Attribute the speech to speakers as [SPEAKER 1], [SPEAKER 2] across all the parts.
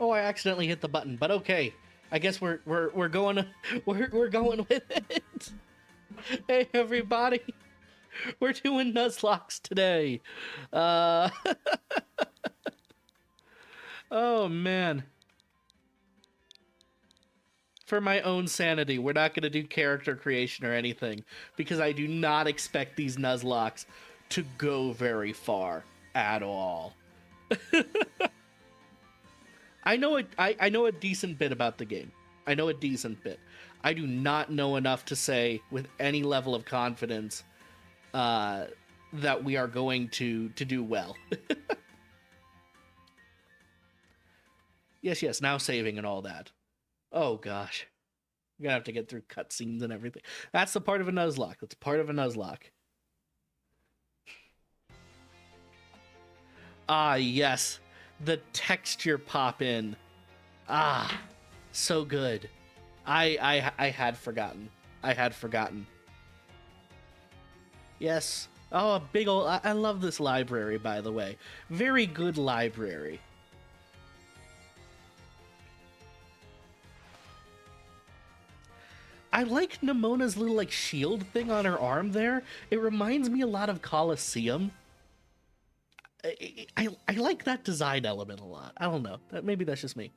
[SPEAKER 1] Oh, I accidentally hit the button, but okay. I guess we're going we're going with it. Hey everybody, we're doing Nuzlocks today. Uh, oh man. For my own sanity, we're not going to do character creation or anything because I do not expect these Nuzlocks to go very far at all. I know a decent bit about the game. I know a decent bit. I do not know enough to say with any level of confidence that we are going to do well. Yes, now saving and all that. Oh gosh. You're gonna have to get through cutscenes and everything. That's the part of a Nuzlocke. That's part of a Nuzlocke. Ah, yes. The texture pop in. Ah, so good. I had forgotten. I had forgotten. Yes. Oh, a big old... I love this library, by the way. Very good library. I like Nemona's little, like, shield thing on her arm there. It reminds me a lot of Colosseum. I like that design element a lot. I don't know. Maybe that's just me.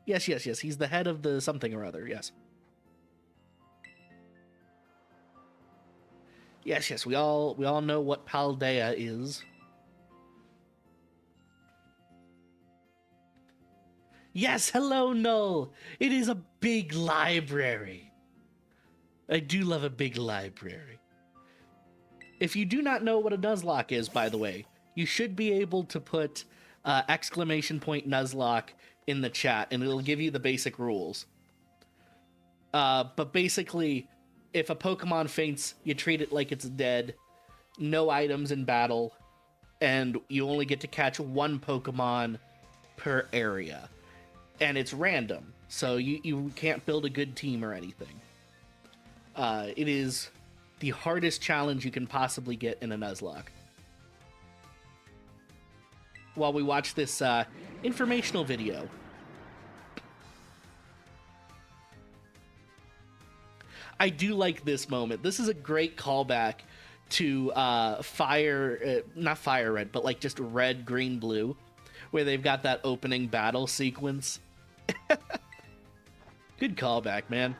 [SPEAKER 1] Yes. He's the head of the something or other. Yes. Yes. We all know what Paldea is. Yes, hello, Null. It is a big library. I do love a big library. If you do not know what a Nuzlocke is, by the way, you should be able to put !Nuzlocke in the chat, and it'll give you the basic rules. But basically, if a Pokemon faints, you treat it like it's dead, no items in battle, and you only get to catch one Pokemon per area. And it's random, so you can't build a good team or anything. It is the hardest challenge you can possibly get in a Nuzlocke. While we watch this informational video. I do like this moment. This is a great callback to not Fire Red, but like just Red, Green, Blue, where they've got that opening battle sequence. Good callback, man.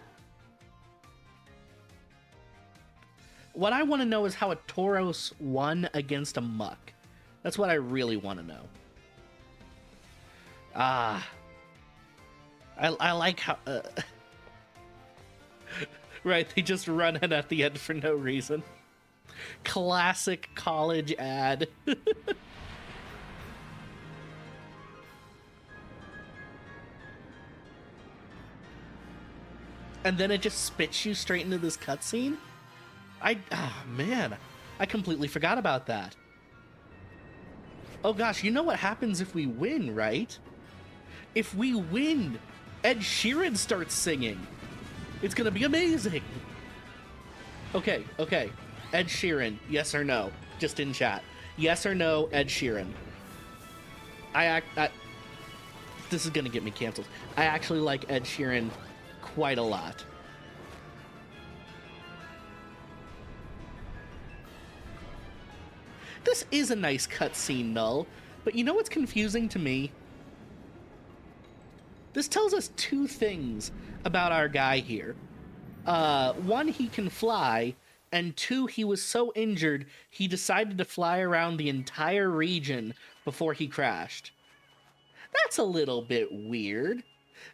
[SPEAKER 1] What I want to know is how a Tauros won against a Muck. That's what I really want to know. I like how... right, they just run in at the end for no reason. Classic college ad. And then it just spits you straight into this cutscene? Man, I completely forgot about that. Oh gosh, you know what happens if we win, right? If we win, Ed Sheeran starts singing. It's gonna be amazing. Okay. Ed Sheeran, yes or no? Just in chat. Yes or no, Ed Sheeran? This is gonna get me canceled. I actually like Ed Sheeran quite a lot. This is a nice cutscene, Null, but you know what's confusing to me? This tells us two things about our guy here. One, he can fly, and two, he was so injured, he decided to fly around the entire region before he crashed. That's a little bit weird.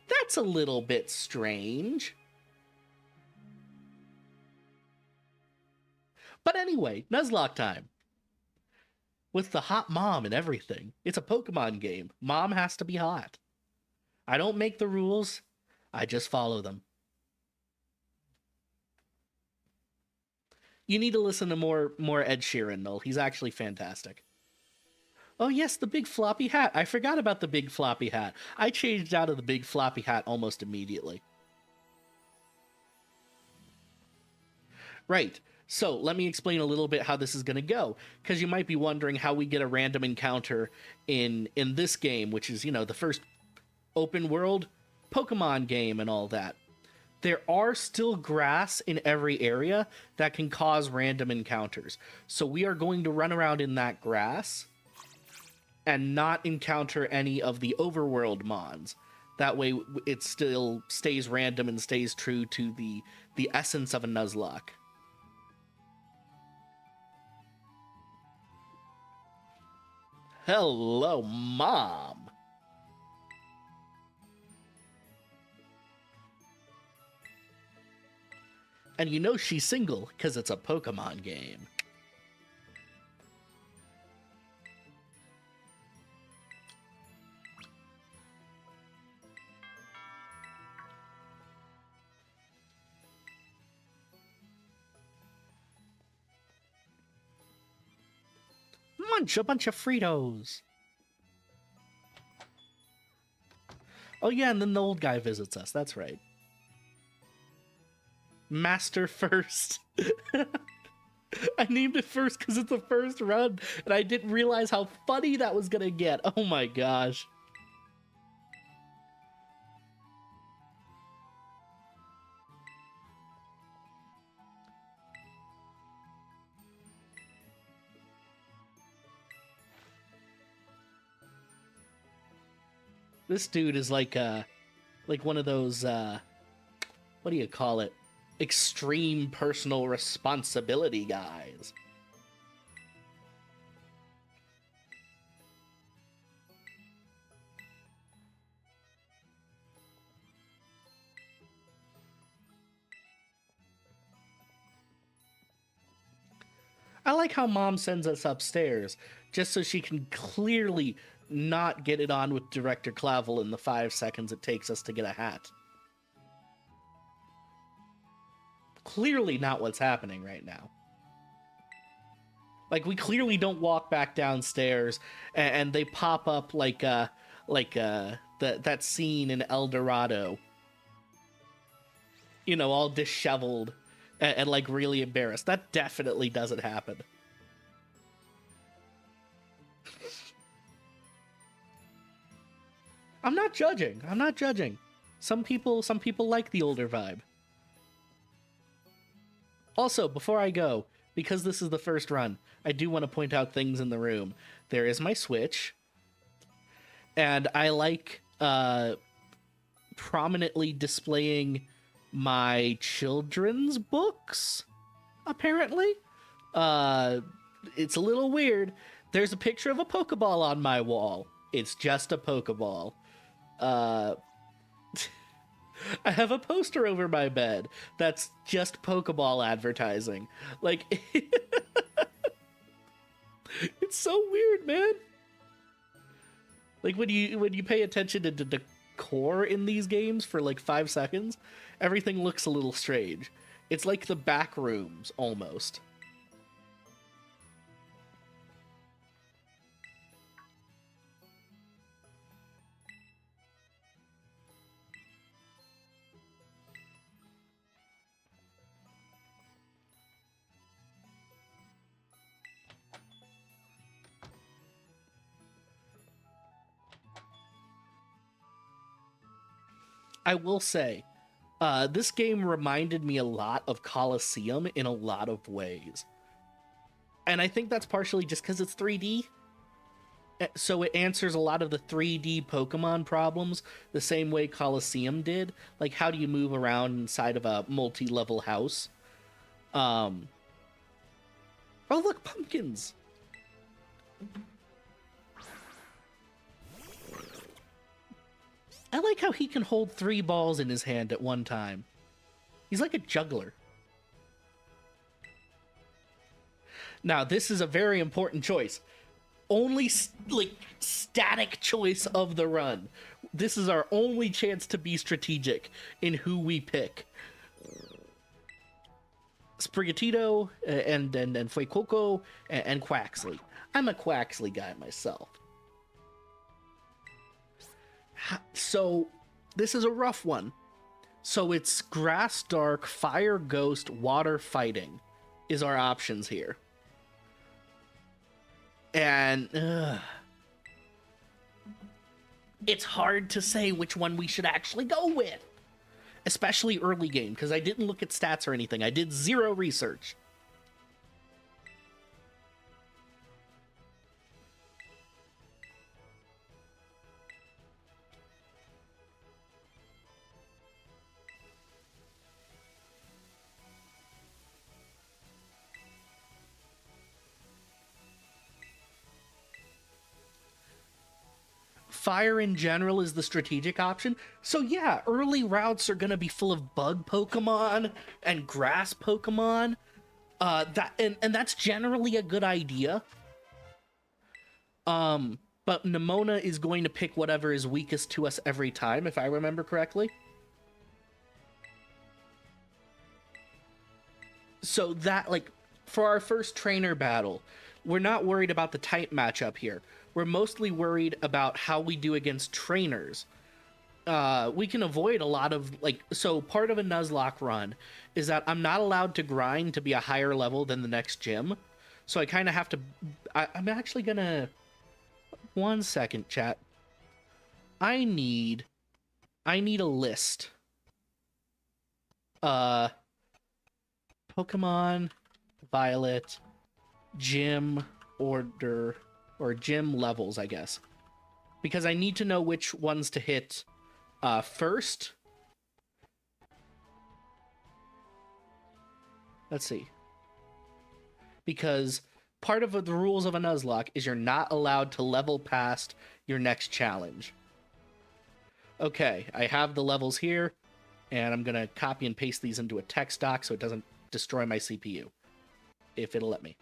[SPEAKER 1] That's a little bit strange. But anyway, Nuzlocke time. With the hot mom and everything. It's a Pokemon game. Mom has to be hot. I don't make the rules. I just follow them. You need to listen to more Ed Sheeran, Null. He's actually fantastic. Oh yes, the big floppy hat. I forgot about the big floppy hat. I changed out of the big floppy hat almost immediately. Right. So let me explain a little bit how this is going to go, because you might be wondering how we get a random encounter in this game, which is, you know, the first open world Pokemon game and all that. There are still grass in every area that can cause random encounters. So we are going to run around in that grass and not encounter any of the overworld mons. That way it still stays random and stays true to the essence of a Nuzlocke. Hello, Mom. And you know she's single because it's a Pokemon game. Munch a bunch of Fritos. Oh yeah, and then the old guy visits us. That's right. Master first. I named it first because it's the first run, and I didn't realize how funny that was gonna get. Oh my gosh. This dude is like one of those what do you call it? Extreme personal responsibility guys. I like how Mom sends us upstairs just so she can clearly not get it on with Director Clavel in the 5 seconds it takes us to get a hat. Clearly not what's happening right now. Like, we clearly don't walk back downstairs and they pop up like that scene in El Dorado. You know, all disheveled and like really embarrassed. That definitely doesn't happen. I'm not judging. I'm not judging. Some people like the older vibe. Also, before I go, because this is the first run, I do want to point out things in the room. There is my Switch, and I like prominently displaying my children's books, apparently. It's a little weird. There's a picture of a Pokeball on my wall. It's just a Pokeball. I have a poster over my bed that's just Pokeball advertising. Like, it's so weird, man. Like, when you pay attention to the decor in these games for like 5 seconds, everything looks a little strange. It's like the back rooms, almost. I will say, this game reminded me a lot of Colosseum in a lot of ways. And I think that's partially just because it's 3D. So it answers a lot of the 3D Pokemon problems the same way Colosseum did. Like, how do you move around inside of a multi-level house? Oh, look, pumpkins! I like how he can hold 3 balls in his hand at one time. He's like a juggler. Now, this is a very important choice. Only, static choice of the run. This is our only chance to be strategic in who we pick. Sprigatito and Fuecoco and Quaxley. I'm a Quaxley guy myself. So, this is a rough one. So it's Grass Dark, Fire Ghost, Water Fighting is our options here. And It's hard to say which one we should actually go with, especially early game, because I didn't look at stats or anything. I did zero research. Fire in general is the strategic option. So yeah, early routes are going to be full of bug Pokemon and grass Pokemon. And that's generally a good idea. But Nemona is going to pick whatever is weakest to us every time, if I remember correctly. So that, like, for our first trainer battle, we're not worried about the type matchup here. We're mostly worried about how we do against trainers. We can avoid a lot of, like, so part of a Nuzlocke run is that I'm not allowed to grind to be a higher level than the next gym. So I kind of have to, I'm actually gonna, 1 second, chat. I need a list. Pokemon Violet gym order, or gym levels, I guess, because I need to know which ones to hit first. Let's see, because part of the rules of a Nuzlocke is you're not allowed to level past your next challenge. Okay, I have the levels here, and I'm gonna copy and paste these into a text doc so it doesn't destroy my CPU, if it'll let me.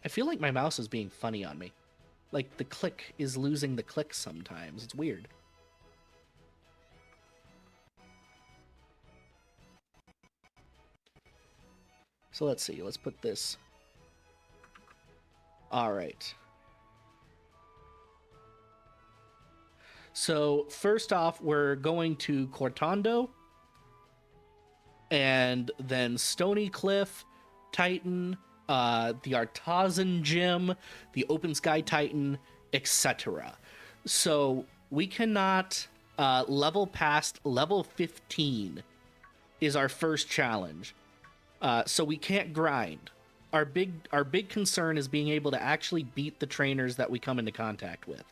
[SPEAKER 1] I feel like my mouse is being funny on me. Like, the click is losing the click sometimes. It's weird. So let's see. Let's put this. All right. So first off, we're going to Cortando, and then Stony Cliff, Titan, the Artazan Gym, the Open Sky Titan, etc. So we cannot level past level 15 is our first challenge. So we can't grind. Our big concern is being able to actually beat the trainers that we come into contact with.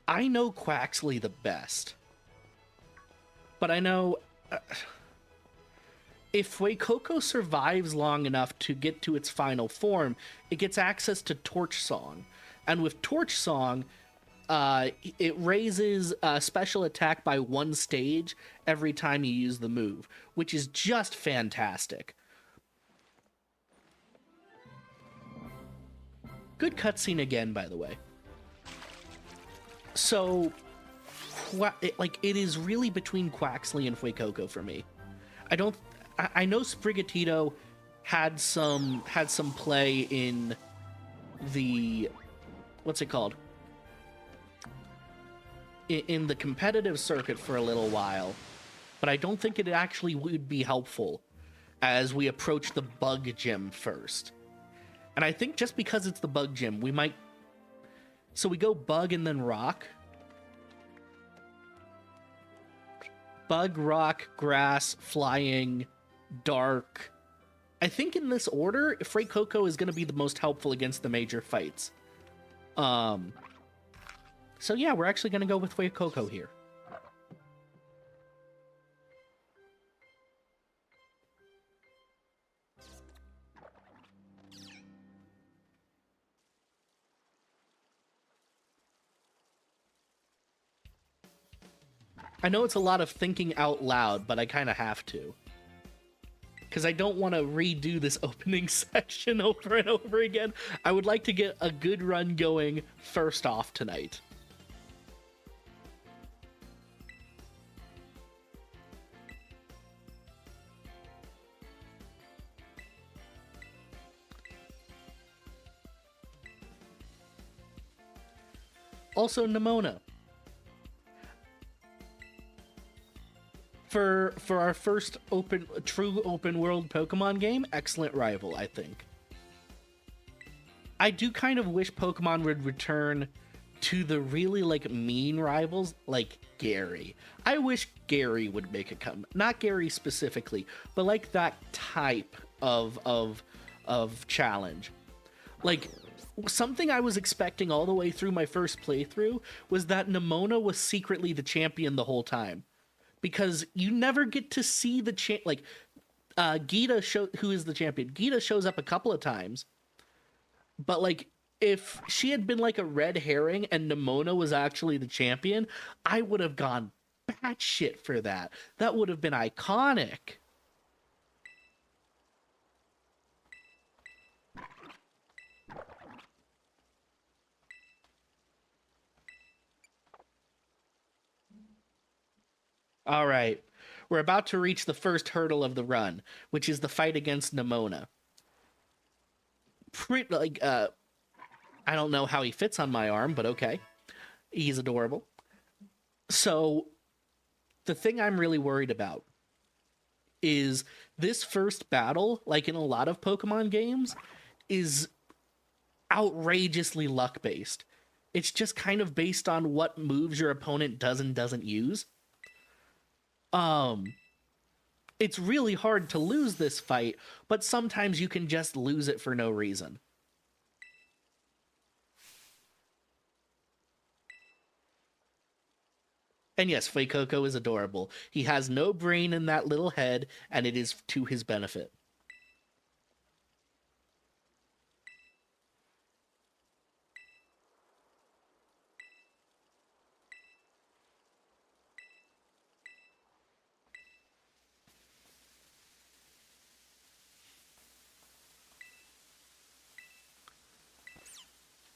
[SPEAKER 1] I know Quaxley the best, but I know if Fuecoco survives long enough to get to its final form, it gets access to Torch Song. And with Torch Song, it raises special attack by 1 stage every time you use the move, which is just fantastic. Good cutscene again, by the way. So, it is really between Quaxley and Fuecoco for me. I know Sprigatito had some play in the, what's it called? In the competitive circuit for a little while, but I don't think it actually would be helpful as we approach the bug gym first. And I think just because it's the bug gym, we might... So we go bug and then rock. Bug, rock, grass, flying, dark. I think in this order, Fuecoco is going to be the most helpful against the major fights. So yeah, we're actually going to go with Fuecoco here. I know it's a lot of thinking out loud, but I kind of have to. Because I don't want to redo this opening section over and over again. I would like to get a good run going first off tonight. Also, Nemona. For our first true open world Pokemon game, excellent rival, I think. I do kind of wish Pokemon would return to the really like mean rivals like Gary. I wish Gary would make a come. Not Gary specifically, but like that type of challenge. Like something I was expecting all the way through my first playthrough was that Nemona was secretly the champion the whole time. Because you never get to see the like Gita who is the champion. Gita shows up a couple of times. But like if she had been like a red herring and Nemona was actually the champion, I would have gone batshit for that. That would have been iconic. All right. We're about to reach the first hurdle of the run, which is the fight against Nemona. I don't know how he fits on my arm, but okay. He's adorable. So, the thing I'm really worried about is this first battle, like in a lot of Pokemon games, is outrageously luck based. It's just kind of based on what moves your opponent does and doesn't use. It's really hard to lose this fight, but sometimes you can just lose it for no reason. And yes, Fuecoco is adorable. He has no brain in that little head, and it is to his benefit.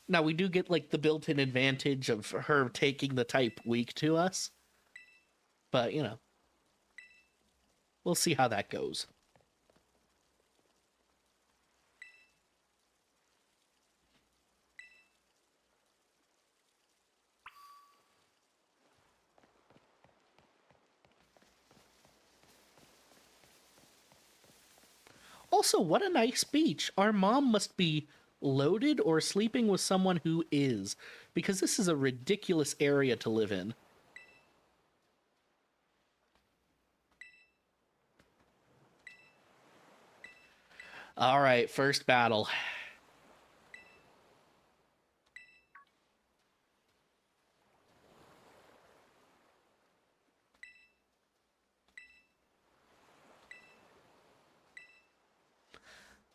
[SPEAKER 1] Now, we do get, like, the built-in advantage of her taking the type weak to us. But, you know, we'll see how that goes. Also, what a nice beach. Our mom must be loaded or sleeping with someone who is, because this is a ridiculous area to live in. All right, first battle.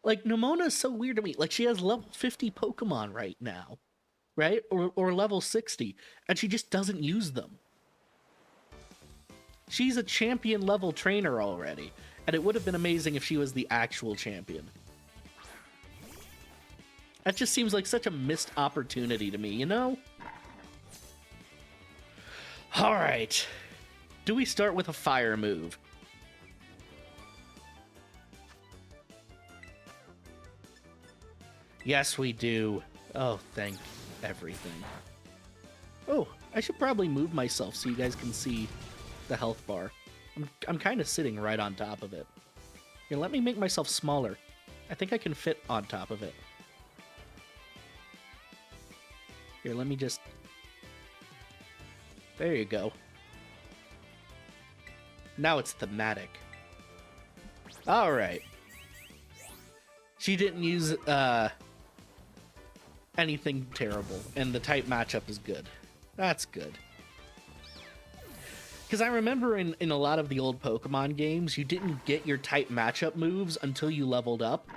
[SPEAKER 1] Like, Nemona is so weird to me. Like, she has level 50 Pokemon right now, right? Or level 60, and she just doesn't use them. She's a champion level trainer already, and it would have been amazing if she was the actual champion. That just seems like such a missed opportunity to me, you know? All right. Do we start with a fire move? Yes, we do. Oh, thank everything. Oh, I should probably move myself so you guys can see the health bar. I'm kind of sitting right on top of it. Here, let me make myself smaller. I think I can fit on top of it. Here, let me just... There you go. Now it's thematic. Alright. She didn't use, anything terrible, and the type matchup is good. That's good. Because I remember in a lot of the old Pokemon games, you didn't get your type matchup moves until you leveled up.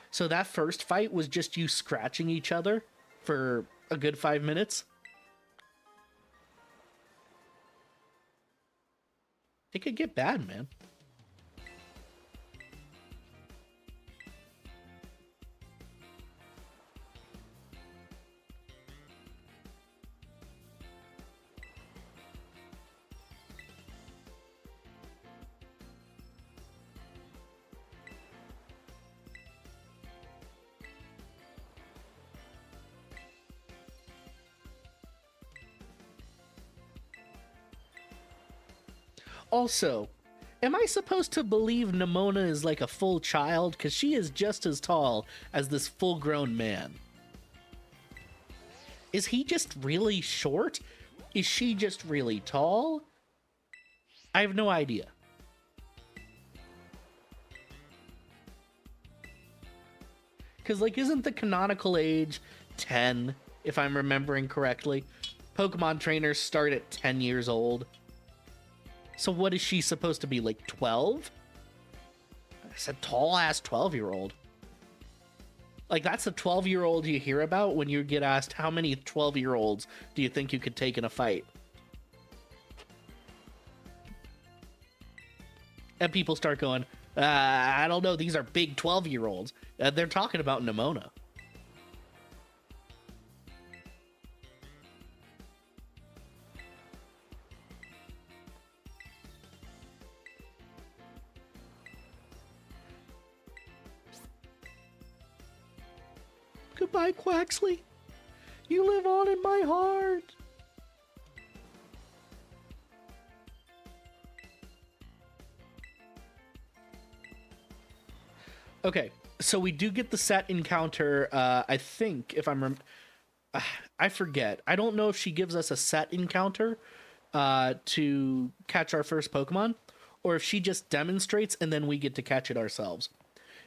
[SPEAKER 1] So that first fight was just you scratching each other for a good 5 minutes. It could get bad, man. Also, am I supposed to believe Nemona is like a full child? Because she is just as tall as this full-grown man. Is he just really short? Is she just really tall? I have no idea. Because, like, isn't the canonical age 10, if I'm remembering correctly? Pokemon trainers start at 10 years old. So what is she supposed to be, like 12? I said tall-ass 12-year-old. Like, that's a 12-year-old you hear about when you get asked how many 12-year-olds do you think you could take in a fight? And people start going, I don't know, these are big 12-year-olds. They're talking about Nimona. Goodbye, Quaxley. You live on in my heart. Okay, so we do get the set encounter, I think, if I forget. I don't know if she gives us a set encounter to catch our first Pokemon, or if she just demonstrates and then we get to catch it ourselves.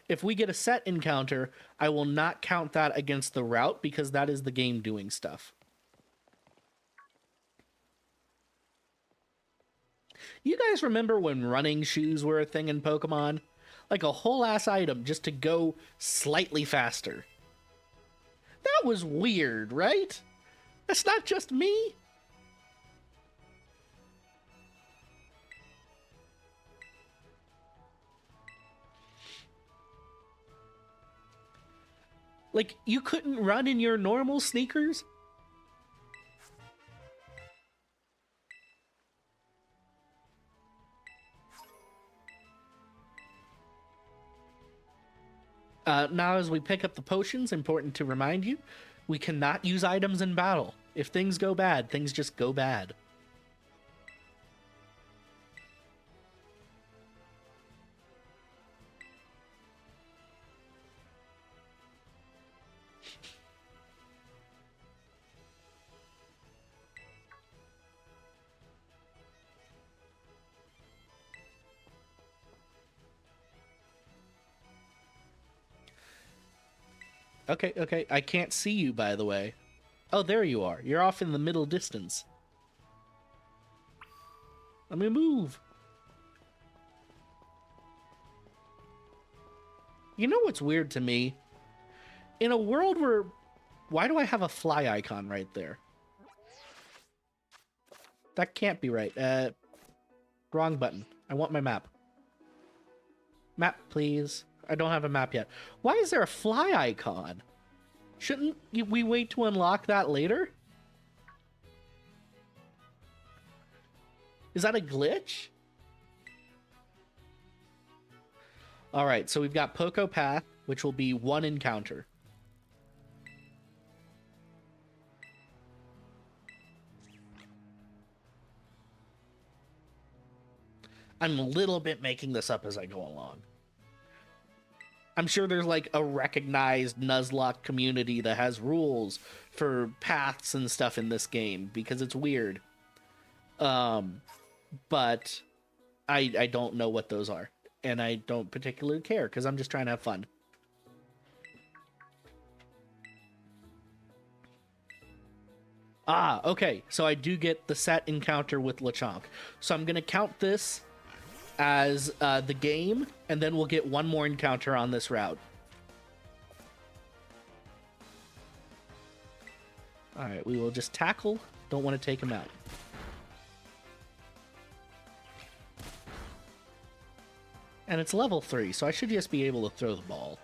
[SPEAKER 1] If we get a set encounter, I will not count that against the route because that is the game doing stuff. You guys remember when running shoes were a thing in Pokemon? Like a whole ass item just to go slightly faster. That was weird, right? That's not just me. Like, you couldn't run in your normal sneakers? Now, as we pick up the potions, important to remind you, we cannot use items in battle. If things go bad, things just go bad. Okay, okay. I can't see you, by the way. Oh, there you are. You're off in the middle distance. Let me move. You know what's weird to me? In a world where... Why do I have a fly icon right there? That can't be right. Wrong button. I want my map. Map, please. I don't have a map yet. Why is there a fly icon? Shouldn't we wait to unlock that later? Is that a glitch? Alright, so we've got Poco Path, which will be one encounter. I'm a little bit making this up as I go along. I'm sure there's like a recognized Nuzlocke community that has rules for paths and stuff in this game because it's weird. But I don't know what those are, and I don't particularly care because I'm just trying to have fun. Ah, okay. So I do get the set encounter with Lechonk. So I'm gonna count this as the game, and then we'll get one more encounter on this route. Alright, we will just tackle. Don't want to take him out. And it's level 3, so I should just be able to throw the ball.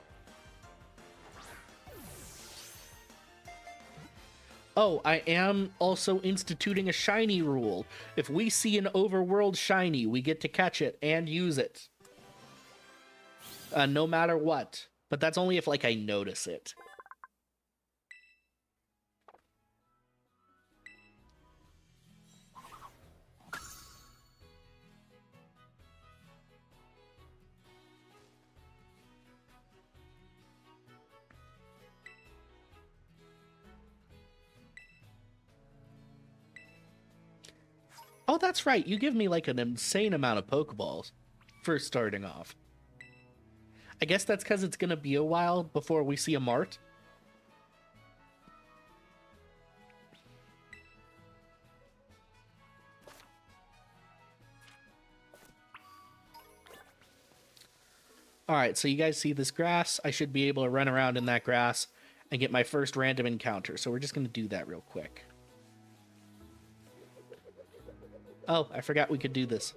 [SPEAKER 1] Oh, I am also instituting a shiny rule. If we see an overworld shiny, we get to catch it and use it. No matter what. But that's only if, like, I notice it. Oh, that's right. You give me like an insane amount of Pokeballs for starting off. I guess that's because it's going to be a while before we see a Mart. Alright, so you guys see this grass? I should be able to run around in that grass and get my first random encounter. So we're just going to do that real quick. Oh, I forgot we could do this.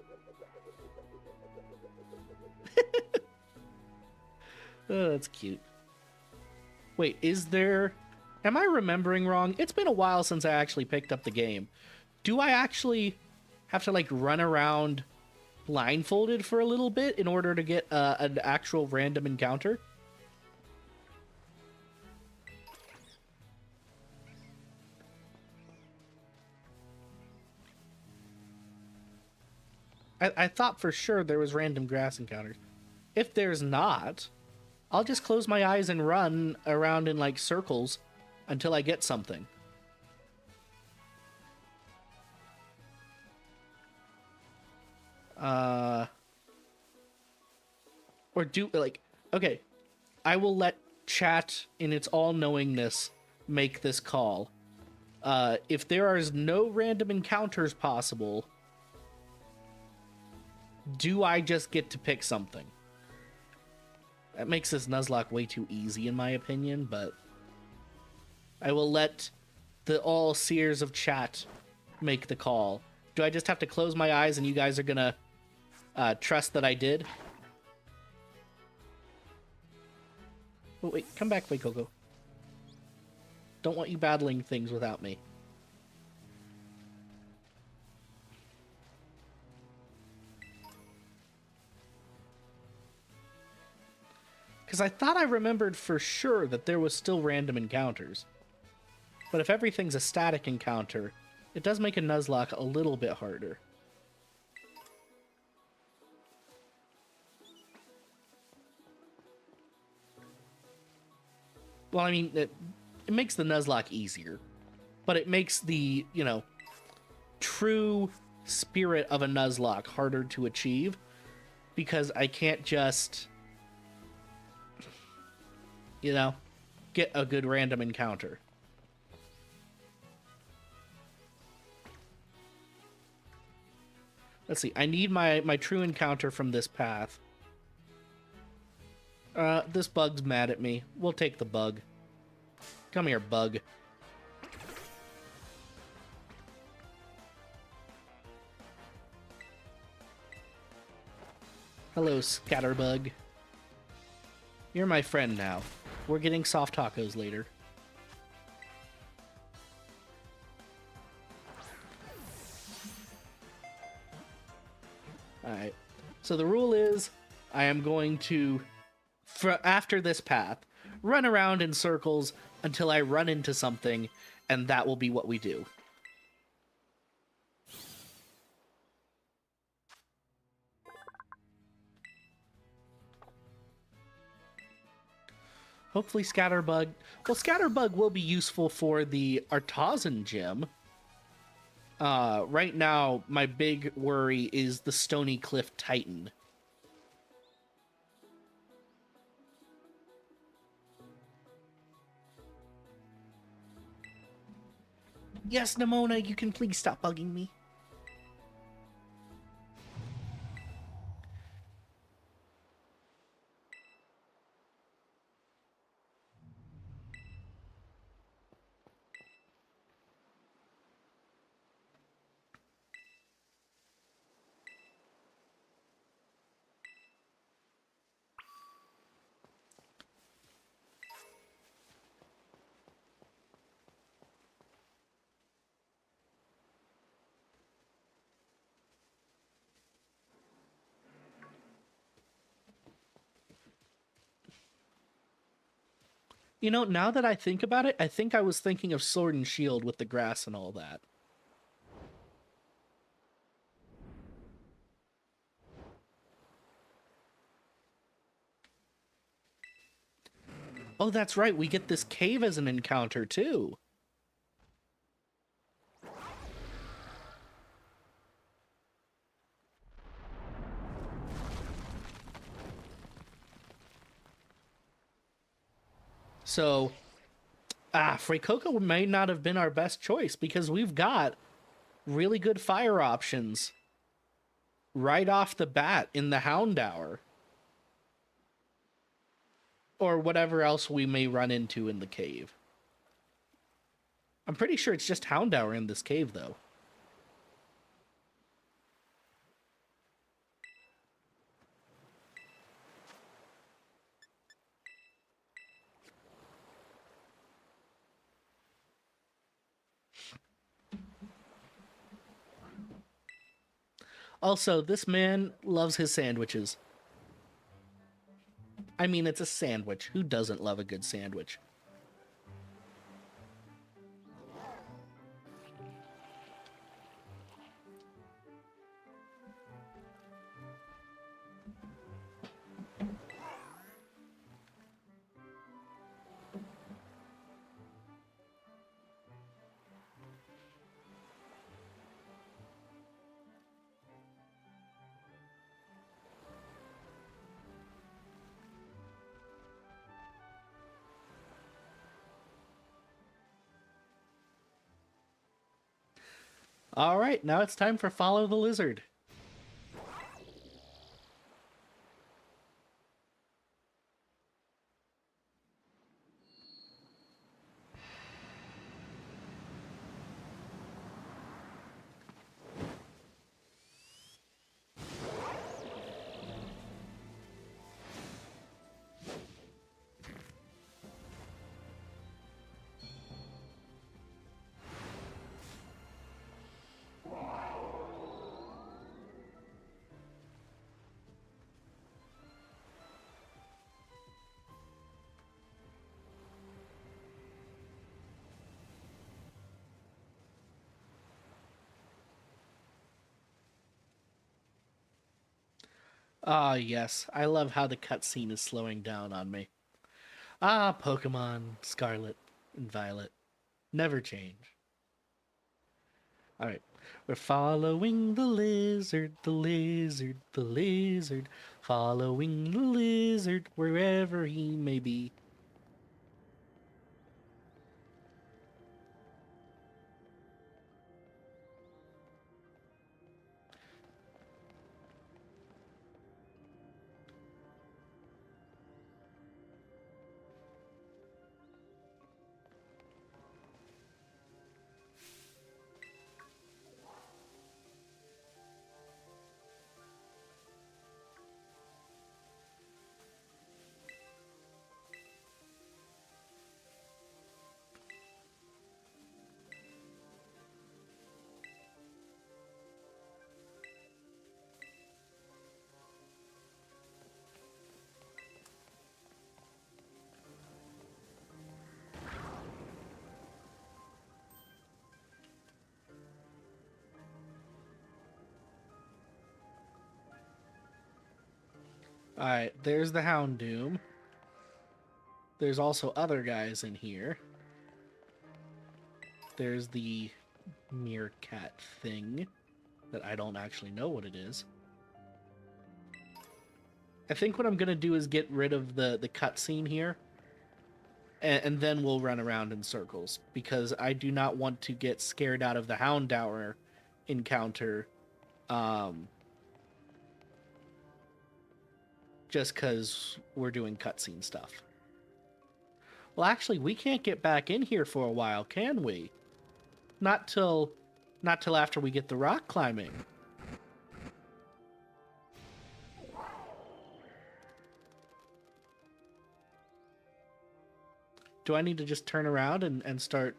[SPEAKER 1] Oh, that's cute. Wait, is there... Am I remembering wrong? It's been a while since I actually picked up the game. Do I actually have to, like, run around blindfolded for a little bit in order to get an actual random encounter? I thought for sure there was random grass encounters. If there's not, I'll just close my eyes and run around in, like, circles until I get something. Or do, like, okay, I will let chat in its all-knowingness make this call. If there are no random encounters possible, do I just get to pick something? That makes this Nuzlocke way too easy, in my opinion, but I will let the all-seers of chat make the call. Do I just have to close my eyes and you guys are gonna trust that I did? Oh, wait, come back, Coco. Don't want you battling things without me. Because I thought I remembered for sure that there was still random encounters. But if everything's a static encounter, it does make a Nuzlocke a little bit harder. Well, I mean, it makes the Nuzlocke easier. But it makes the, you know, true spirit of a Nuzlocke harder to achieve. Because I can't just, you know, get a good random encounter. Let's see. I need my true encounter from this path. This bug's mad at me. We'll take the bug. Come here, bug. Hello, Scatterbug. You're my friend now. We're getting soft tacos later. Alright. So the rule is, I am going to, after this path, run around in circles until I run into something, and that will be what we do. Hopefully Scatterbug... Well, Scatterbug will be useful for the Artazan gym. Right now, my big worry is the Stony Cliff Titan. Yes, Nimona, you can please stop bugging me. You know, now that I think about it, I think I was thinking of Sword and Shield with the grass and all that. Oh, that's right. We get this cave as an encounter, too. So, Fuecoco may not have been our best choice because we've got really good fire options right off the bat in the Hound Hour. Or whatever else we may run into in the cave. I'm pretty sure it's just Hound Hour in this cave, though. Also, this man loves his sandwiches. I mean, it's a sandwich. Who doesn't love a good sandwich? All right, now it's time for Follow the Lizard. Ah, yes. I love how the cutscene is slowing down on me. Ah, Pokemon Scarlet and Violet. Never change. All right. We're following the lizard, the lizard, the lizard. Following the lizard wherever he may be. All right, there's the Houndoom. There's also other guys in here. There's the meerkat thing that I don't actually know what it is. I think what I'm going to do is get rid of the cutscene here. And then we'll run around in circles. Because I do not want to get scared out of the Hound Hour encounter. Just because we're doing cutscene stuff. Well, actually, we can't get back in here for a while, can we? Not till after we get the rock climbing. Do I need to just turn around and start?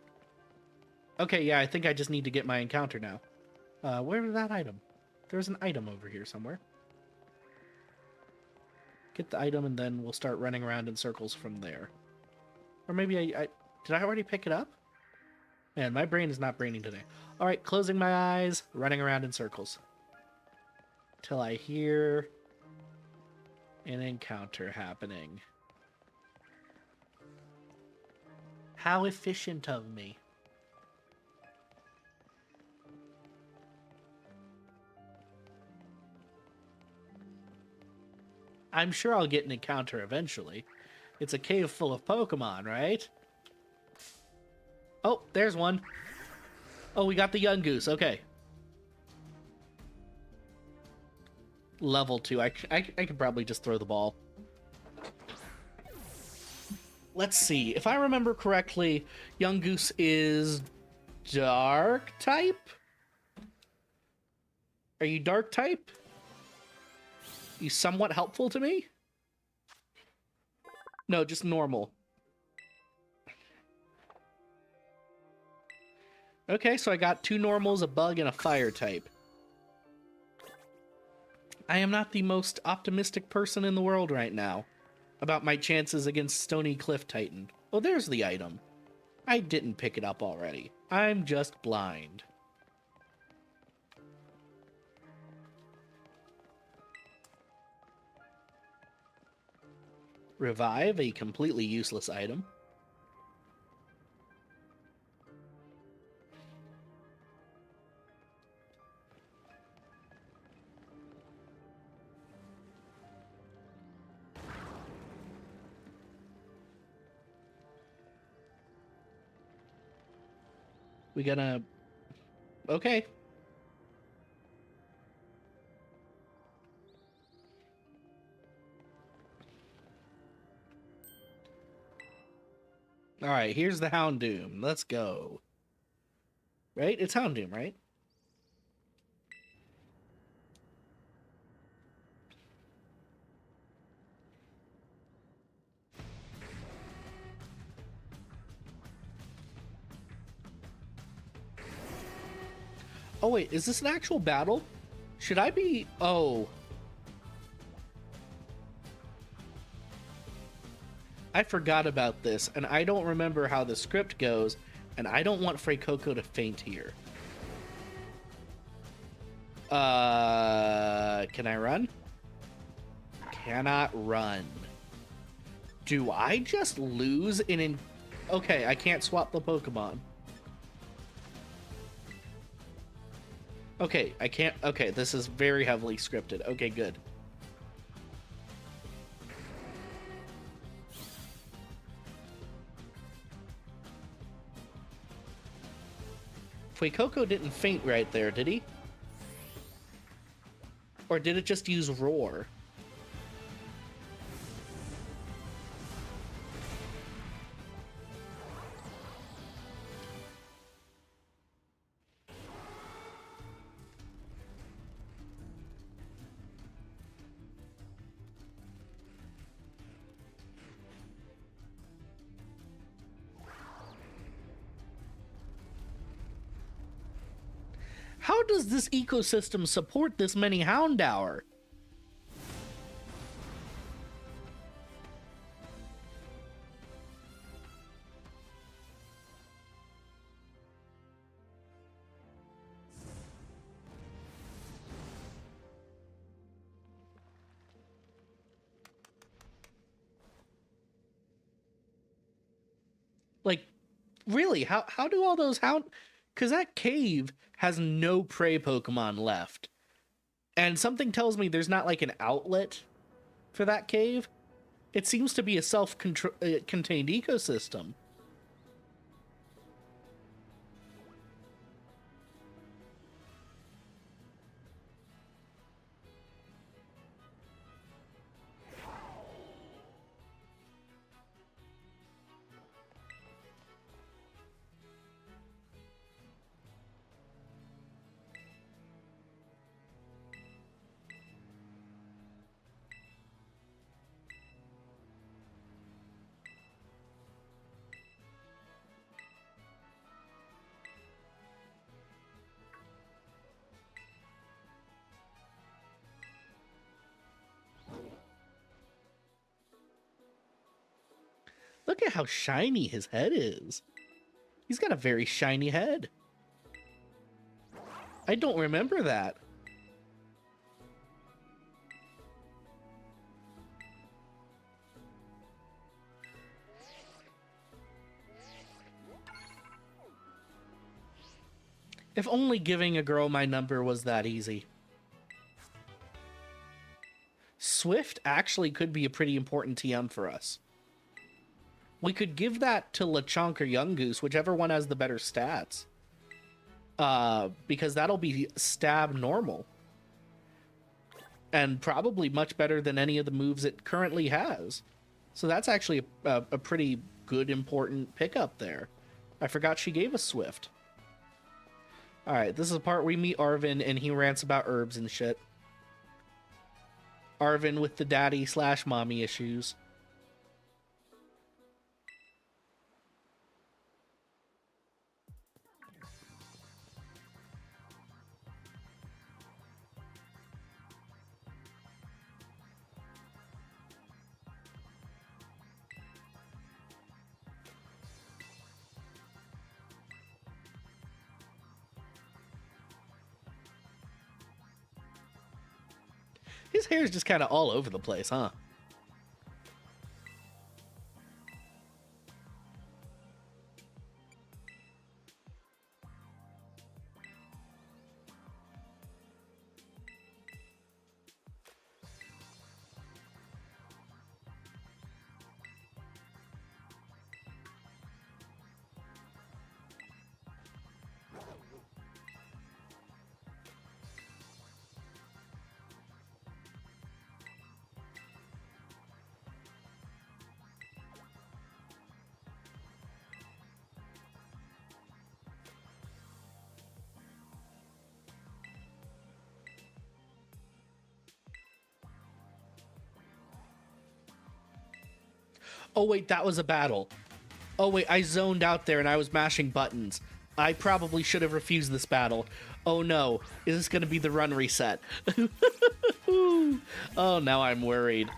[SPEAKER 1] Okay, yeah, I think I just need to get my encounter now. Where's that item? There's an item over here somewhere. Get the item and then we'll start running around in circles from there. Or maybe I did I already pick it up? Man, my brain is not braining today. All right, closing my eyes, running around in circles. Till I hear an encounter happening. How efficient of me. I'm sure I'll get an encounter eventually. It's a cave full of Pokemon, right? Oh, there's one. Oh, we got the Yungoos. Okay. Level 2. I could probably just throw the ball. Let's see. If I remember correctly, Yungoos is dark type? Are you dark type? You somewhat helpful to me? No, just normal. Okay, so I got 2 normals, a bug, and a fire type. I am not the most optimistic person in the world right now about my chances against Stony Cliff Titan. Oh, there's the item. I didn't pick it up already. I'm just blind. Revive, a completely useless item. We gonna... Okay. Alright, here's the Houndoom. Let's go. Right? It's Houndoom, right? Oh, wait. Is this an actual battle? Should I be... Oh. I forgot about this, and I don't remember how the script goes, and I don't want Freykoko to faint here. Can I run? Cannot run. Do I just lose in... Okay, I can't swap the Pokemon. Okay, I can't... Okay, this is very heavily scripted. Okay, good. Fuecoco didn't faint right there, did he? Or did it just use Roar? How does this ecosystem support this many Houndour? Like, really, how do all those Hound... Because that cave has no prey Pokemon left. And something tells me there's not, like, an outlet for that cave. It seems to be a self-contained ecosystem. Look at how shiny his head is. He's got a very shiny head. I don't remember that. If only giving a girl my number was that easy. Swift actually could be a pretty important TM for us. We could give that to Lechonk or Young Goose, whichever one has the better stats. Because that'll be stab normal. And probably much better than any of the moves it currently has. So that's actually a pretty good, important pickup there. I forgot she gave us Swift. Alright, this is the part where we meet Arvin and he rants about herbs and shit. Arvin with the daddy/mommy issues. His hair is just kind of all over the place, huh? Oh, wait, that was a battle. Oh, wait, I zoned out there and I was mashing buttons. I probably should have refused this battle. Oh, no. Is this going to be the run reset? Oh, now I'm worried.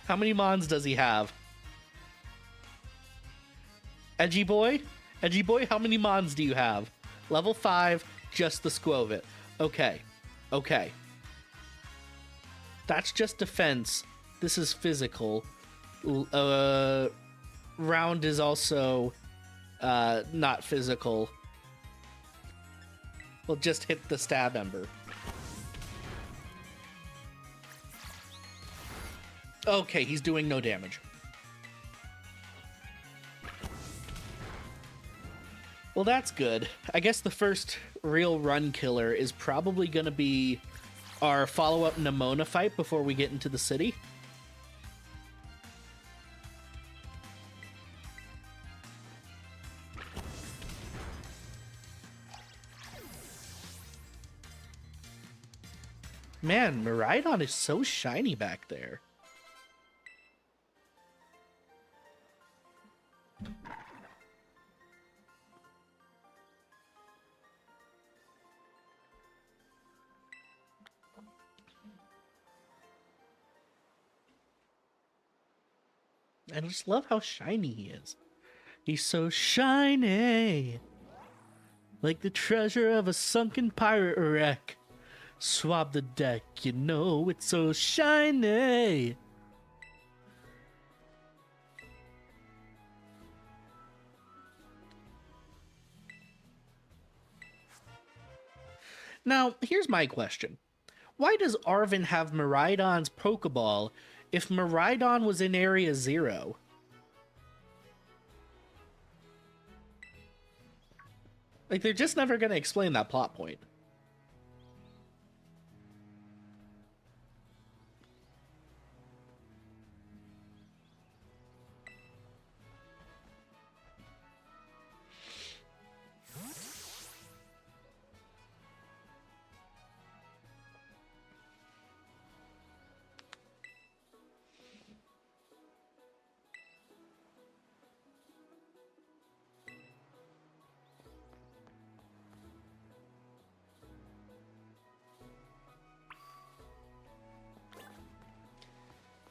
[SPEAKER 1] How many Mons does he have? Edgy boy? Edgy boy, how many Mons do you have? Level 5, just the Squovit. Okay. Okay. That's just defense. This is physical. Round is also not physical. We'll just hit the stab ember. Okay, he's doing no damage. Well, that's good. I guess the first real run killer is probably going to be our follow-up Nemona fight before we get into the city. Man, Miraidon is so shiny back there. I just love how shiny he is. He's so shiny. Like the treasure of a sunken pirate wreck. Swab the deck, you know it's so shiny. Now, here's my question. Why does Arvin have Miraidon's Pokeball if Miraidon was in Area 0? Like, they're just never going to explain that plot point.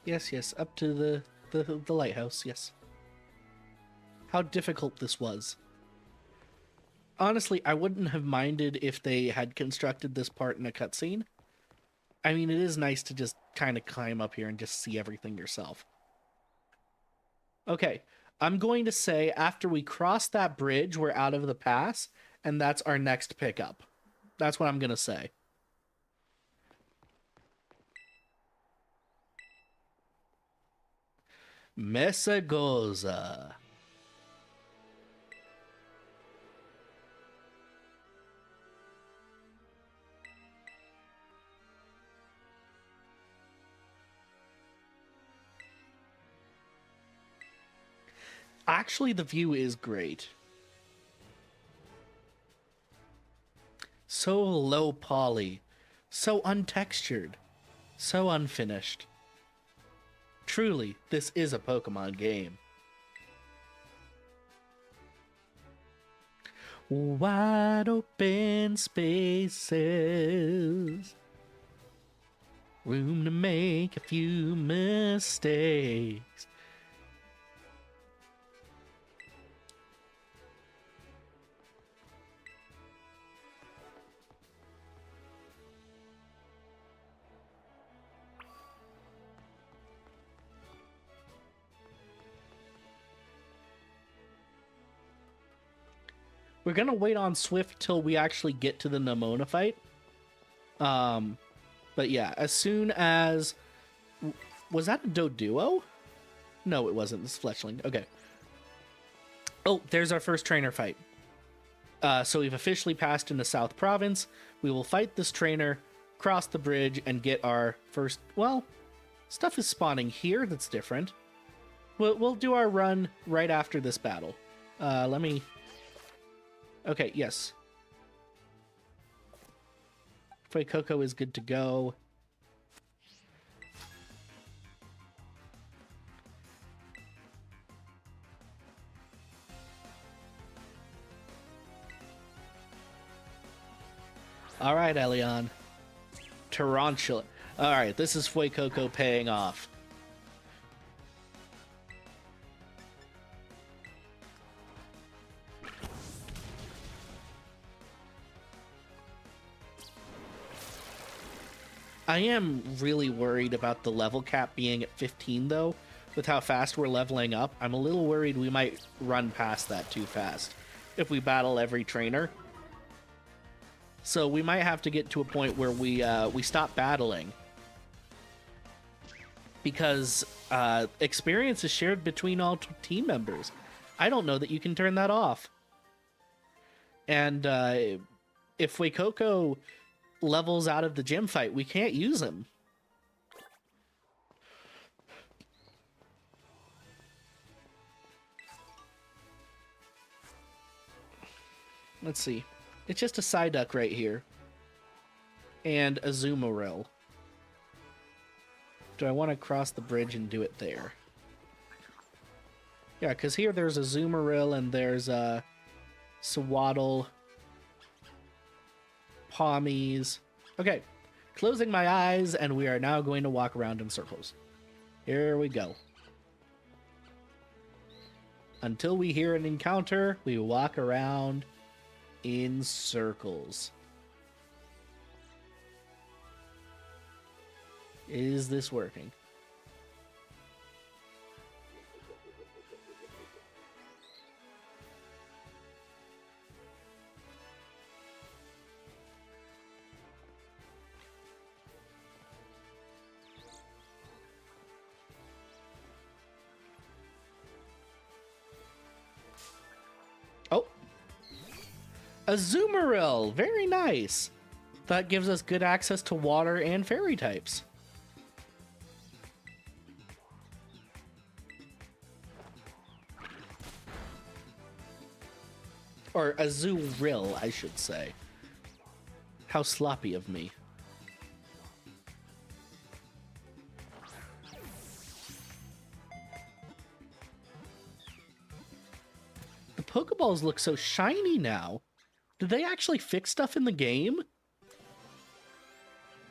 [SPEAKER 1] Yes, yes, up to the lighthouse, yes. How difficult this was. Honestly, I wouldn't have minded if they had constructed this part in a cutscene. I mean, it is nice to just kind of climb up here and just see everything yourself. Okay, I'm going to say after we cross that bridge, we're out of the pass, and that's our next pickup. That's what I'm going to say. Mesagoza. Actually, the view is great. So low poly, so untextured, so unfinished. Truly, this is a Pokemon game. Wide open spaces. Room to make a few mistakes. We're gonna wait on Swift till we actually get to the Nemona fight. But yeah, as soon as... Was that a Doduo? No, it wasn't. This is Fletchling. Okay. Oh, there's our first trainer fight. So we've officially passed into South Province. We will fight this trainer, cross the bridge, and get our first... Well, stuff is spawning here that's different. We'll do our run right after this battle. Let me... Okay, yes. Fuecoco is good to go. All right, Elion. Tarantula. All right, this is Fuecoco paying off. I am really worried about the level cap being at 15, though. With how fast we're leveling up, I'm a little worried we might run past that too fast if we battle every trainer. So we might have to get to a point where we stop battling. Because experience is shared between all team members. I don't know that you can turn that off. And if Fuecoco levels out of the gym fight, we can't use him. Let's see. It's just a Psyduck right here. And a Azumarill. Do I want to cross the bridge and do it there? Yeah, because here there's a Azumarill and there's a Swaddle. Pommies. Okay, closing my eyes, and we are now going to walk around in circles. Here we go. Until we hear an encounter, we walk around in circles. Is this working? Oh, Azumarill, very nice. That gives us good access to water and fairy types. Or Azurill, I should say. How sloppy of me. The Pokeballs look so shiny now. Did they actually fix stuff in the game?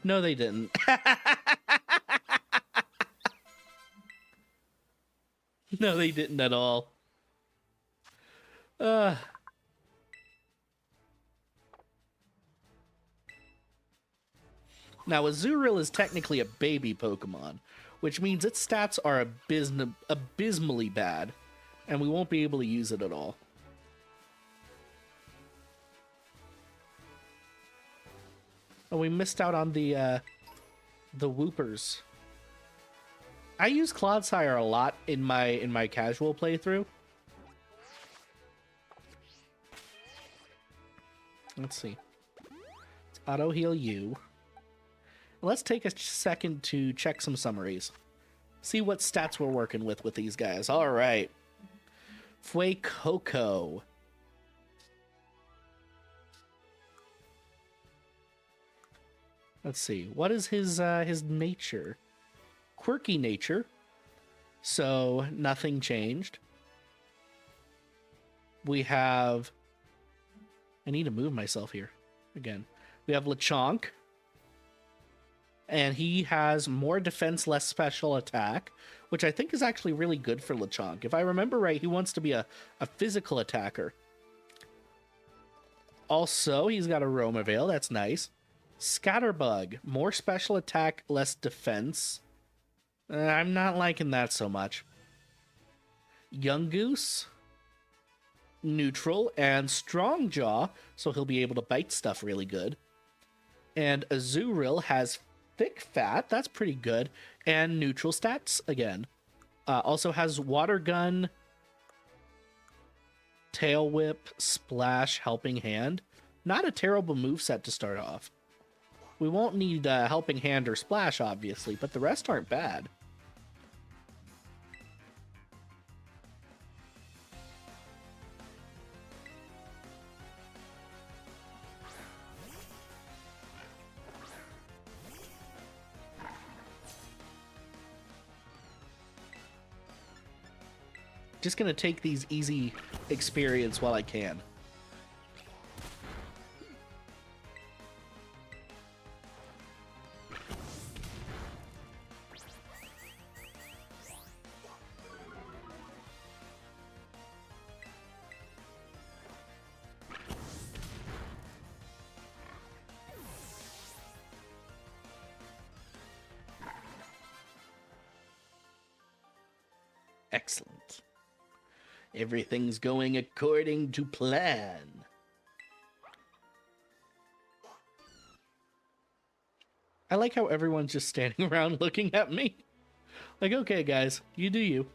[SPEAKER 1] No, they didn't. No, they didn't at all. Now, Azurill is technically a baby Pokemon, which means its stats are abysmally bad, and we won't be able to use it at all. Oh, we missed out on the Whoopers. I use Clodsire a lot in my casual playthrough. Let's see. Let's auto heal you. Let's take a second to check some summaries. See what stats we're working with these guys. All right. Fuecoco. Let's see. What is his nature? Quirky nature. So nothing changed. We have... I need to move myself here again. We have Lechonk. And he has more defense, less special attack, which I think is actually really good for Lechonk. If I remember right, he wants to be a physical attacker. Also, he's got a Romavale. That's nice. Scatterbug. More special attack, less defense. I'm not liking that so much. Yungoos. Neutral and Strong Jaw, so he'll be able to bite stuff really good. And Azurill has Thick Fat, that's pretty good, and neutral stats again. Also has Water Gun, Tail Whip, Splash, Helping Hand. Not a terrible moveset to start off. We won't need Helping Hand or Splash, obviously, but the rest aren't bad. Just gonna take these easy experience while I can. Excellent. Everything's going according to plan. I like how everyone's just standing around looking at me. Like, okay, guys, you do you.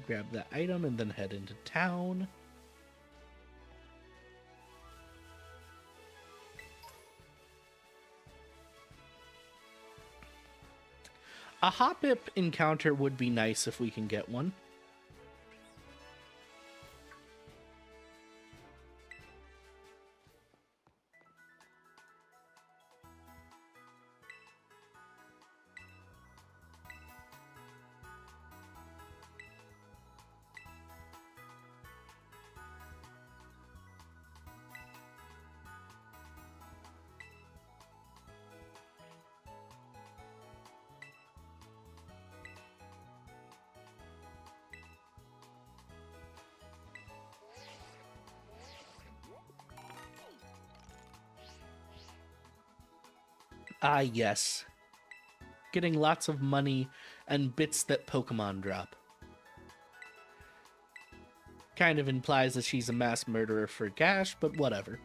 [SPEAKER 1] Grab that item and then head into town. A Hoppip encounter would be nice if we can get one. Ah, yes. Getting lots of money and bits that Pokemon drop. Kind of implies that she's a mass murderer for cash, but whatever.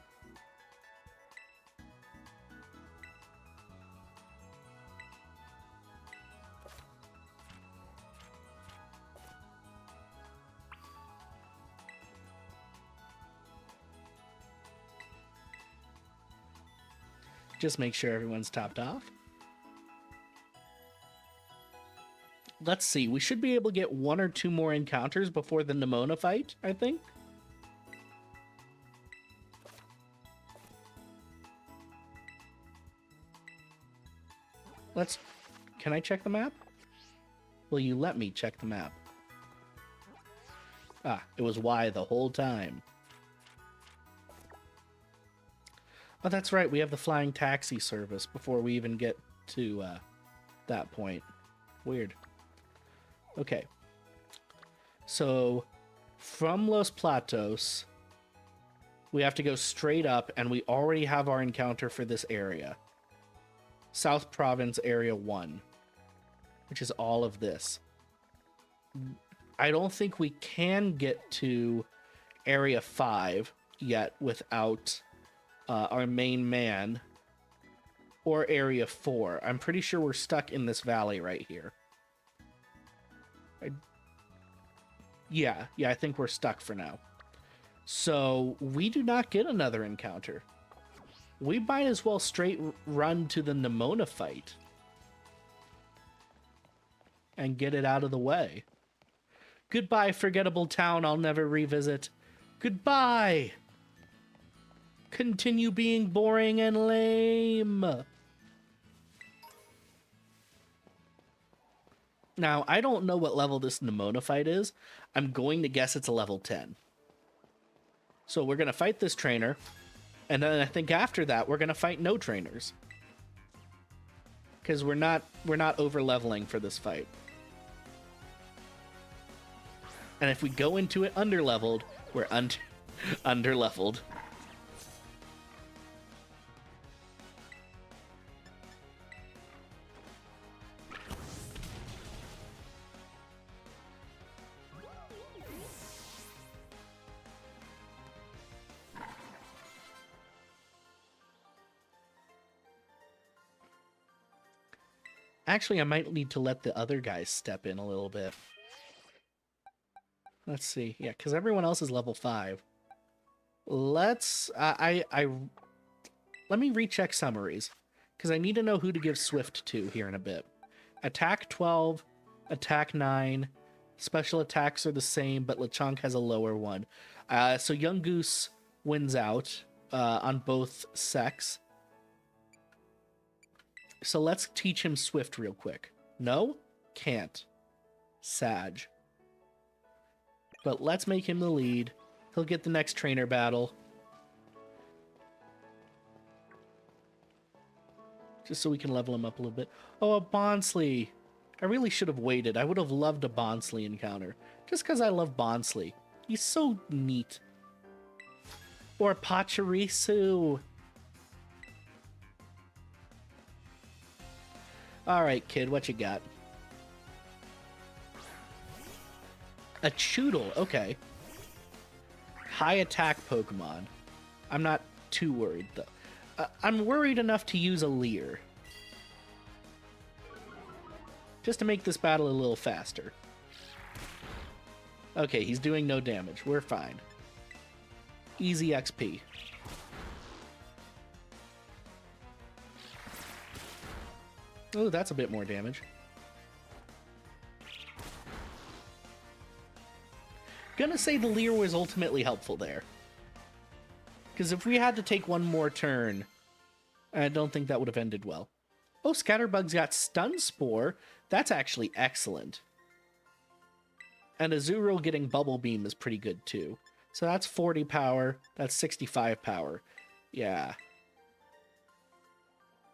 [SPEAKER 1] Just make sure everyone's topped off. Let's see. We should be able to get 1 or 2 more encounters before the Nemona fight, I think. Let's... Can I check the map? Will you let me check the map? Ah, it was Y the whole time. Oh, that's right. We have the flying taxi service before we even get to that point. Weird. Okay. So, from Los Platos, we have to go straight up, and we already have our encounter for this area. South Province Area 1, which is all of this. I don't think we can get to Area 5 yet without... our main man, or Area 4. I'm pretty sure we're stuck in this valley right here. Yeah, I think we're stuck for now. So we do not get another encounter. We might as well straight run to the Nemona fight and get it out of the way. Goodbye, forgettable town I'll never revisit. Goodbye! Continue being boring and lame. Now, I don't know what level this Nemona fight is. I'm going to guess it's a level 10. So we're going to fight this trainer, and then I think after that we're going to fight no trainers. Because we're not over-leveling for this fight. And if we go into it under-leveled, we're under-leveled. Actually, I might need to let the other guys step in a little bit. Let's see. Yeah, because everyone else is level 5. Let's... let me recheck summaries, because I need to know who to give Swift to here in a bit. Attack 12, attack 9. Special attacks are the same, but Lechonk has a lower one. So Young Goose wins out on both sex. So let's teach him Swift real quick. No? Can't. Sag. But let's make him the lead. He'll get the next trainer battle. Just so we can level him up a little bit. Oh, a Bonsley. I really should have waited. I would have loved a Bonsley encounter. Just because I love Bonsley. He's so neat. Or Pachirisu. Alright, kid, what you got? A Choodle, okay. High attack Pokemon. I'm not too worried, though. I'm worried enough to use a Leer. Just to make this battle a little faster. Okay, he's doing no damage. We're fine. Easy XP. Oh, that's a bit more damage. Gonna say the Leer was ultimately helpful there. Because if we had to take one more turn, I don't think that would have ended well. Oh, Scatterbug's got Stun Spore. That's actually excellent. And Azurill getting Bubble Beam is pretty good too. So that's 40 power. That's 65 power. Yeah.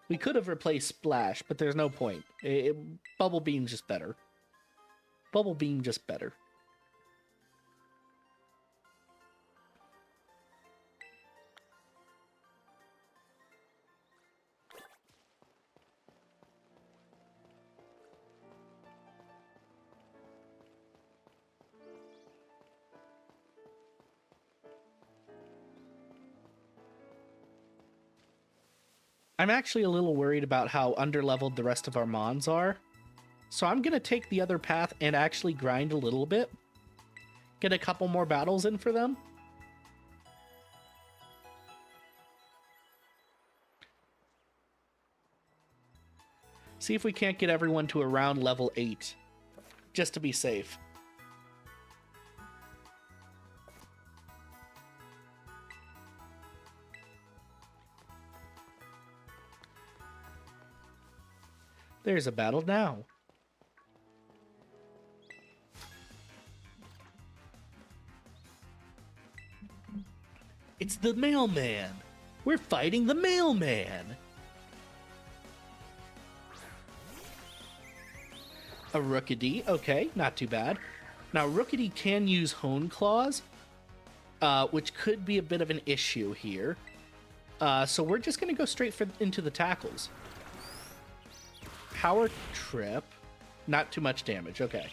[SPEAKER 1] We could have replaced Splash, but there's no point. Bubble Beam's just better. Bubble Beam just better. I'm actually a little worried about how underleveled the rest of our Mons are. So I'm going to take the other path and actually grind a little bit. Get a couple more battles in for them. See if we can't get everyone to around level 8. Just to be safe. There's a battle now. It's the mailman. We're fighting the mailman. A Rookidee. Okay, not too bad. Now, Rookidee can use Hone Claws, which could be a bit of an issue here. So we're just going to go straight into the tackles. Power Trip. Not too much damage. Okay.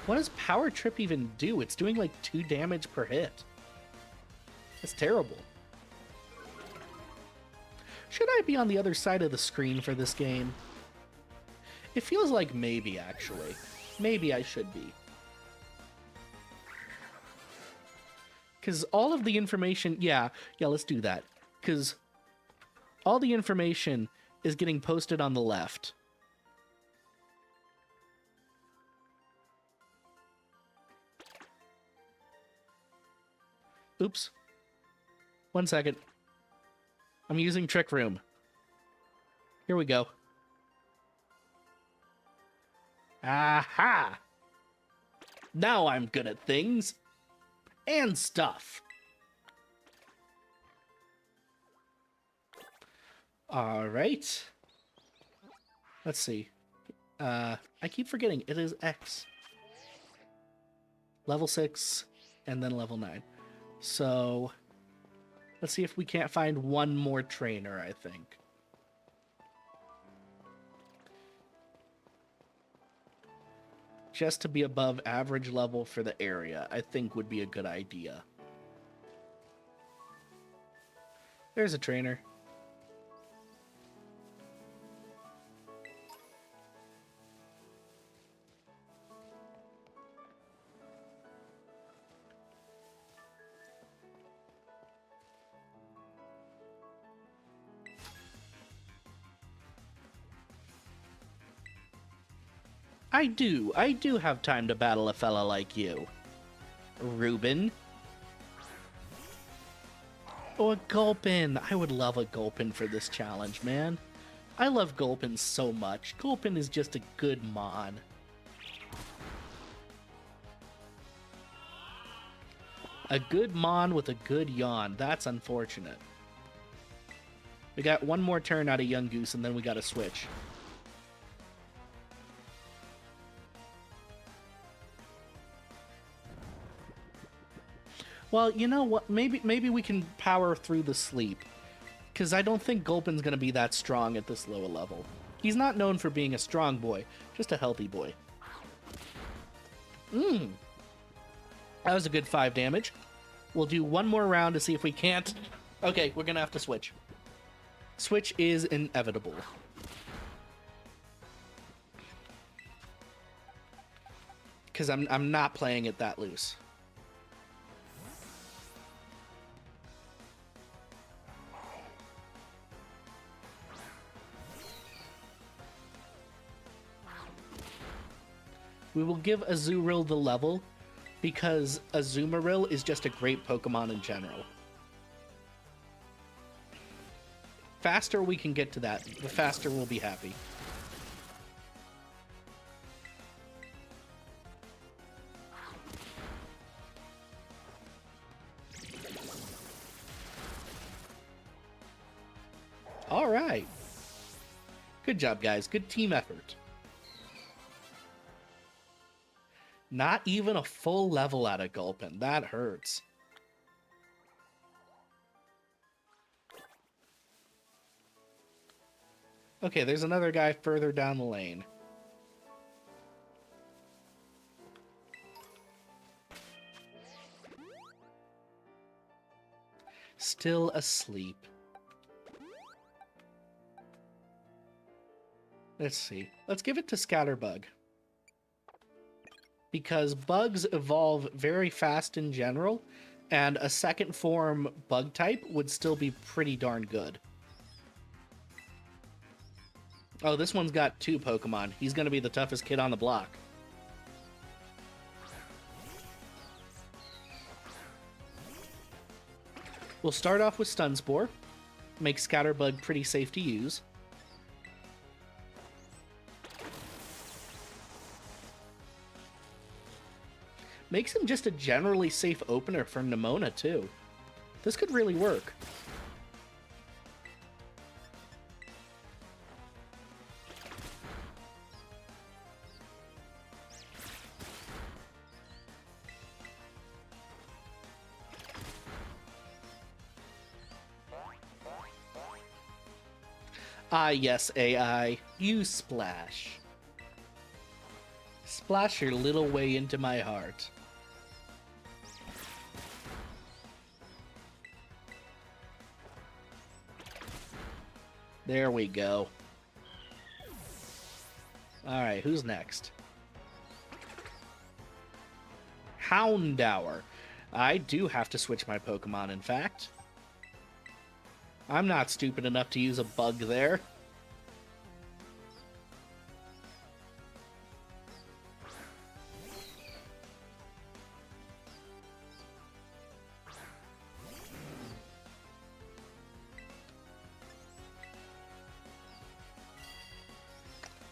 [SPEAKER 1] What does Power Trip even do? It's doing like 2 damage per hit. That's terrible. Should I be on the other side of the screen for this game? It feels like maybe, actually. Maybe I should be. Because all of the information... Yeah, let's do that. Because all the information is getting posted on the left. Oops. 1 second. I'm using Trick Room. Here we go. Aha! Now I'm good at things. And stuff. Alright. Let's see. I keep forgetting. It is X. Level 6, and then level 9. So, let's see if we can't find one more trainer, I think. Just to be above average level for the area, I think would be a good idea. There's a trainer. I do have time to battle a fella like you. Ruben. Oh, a Gulpin. I would love a Gulpin for this challenge, man. I love Gulpin so much. Gulpin is just a good mon. A good mon with a good yawn. That's unfortunate. We got one more turn out of Young Goose, and then we got to switch. Well, you know what? Maybe we can power through the sleep. Because I don't think Gulpin's going to be that strong at this lower level. He's not known for being a strong boy, just a healthy boy. That was a good 5 damage. We'll do one more round to see if we can't... Okay, we're going to have to switch. Switch is inevitable. Because I'm not playing it that loose. We will give Azumarill the level because Azumarill is just a great Pokemon in general. Faster we can get to that, the faster we'll be happy. All right. Good job, guys. Good team effort. Not even a full level out of Gulpin. That hurts. Okay, there's another guy further down the lane. Still asleep. Let's see. Let's give it to Scatterbug. Because bugs evolve very fast in general, and a second form bug type would still be pretty darn good. Oh, this one's got 2 Pokemon. He's going to be the toughest kid on the block. We'll start off with Stun Spore. Make Scatterbug pretty safe to use. Makes him just a generally safe opener for Nemona, too. This could really work. Ah, yes, AI. You splash. Splash your little way into my heart. There we go. Alright, who's next? Houndour. I do have to switch my Pokemon, in fact. I'm not stupid enough to use a bug there.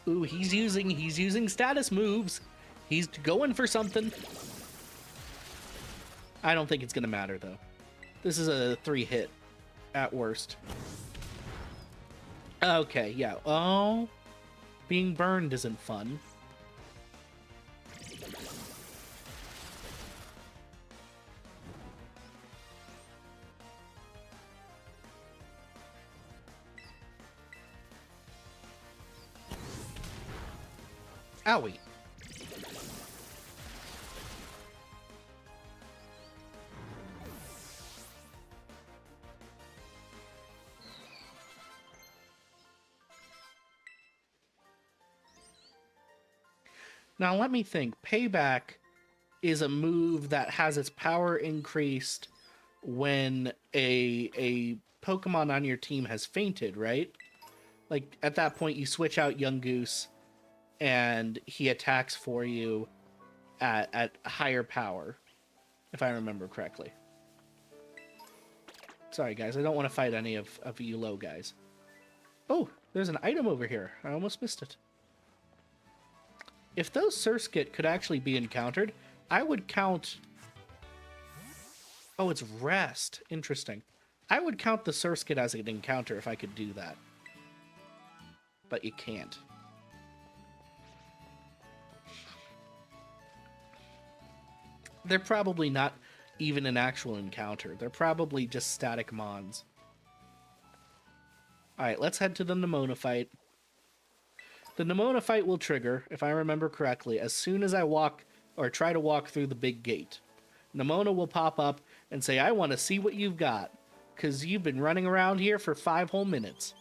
[SPEAKER 1] Ooh, he's using status moves. He's going for something. I don't think it's gonna matter though. This is a 3-hit at worst. Okay, yeah. Oh, being burned isn't fun. Owie. Now let me think. Payback is a move that has its power increased when a Pokemon on your team has fainted, right? Like, at that point, you switch out Young Goose, and he attacks for you at higher power, if I remember correctly. Sorry, guys. I don't want to fight any of you low guys. Oh, there's an item over here. I almost missed it. If those Surskit could actually be encountered, I would count... Oh, it's Rest. Interesting. I would count the Surskit as an encounter if I could do that. But you can't. They're probably not even an actual encounter. They're probably just static mons. Alright, let's head to the Nemona fight. The Nemona fight will trigger, if I remember correctly, as soon as I walk or try to walk through the big gate. Nemona will pop up and say, I want to see what you've got, because you've been running around here for 5 whole minutes.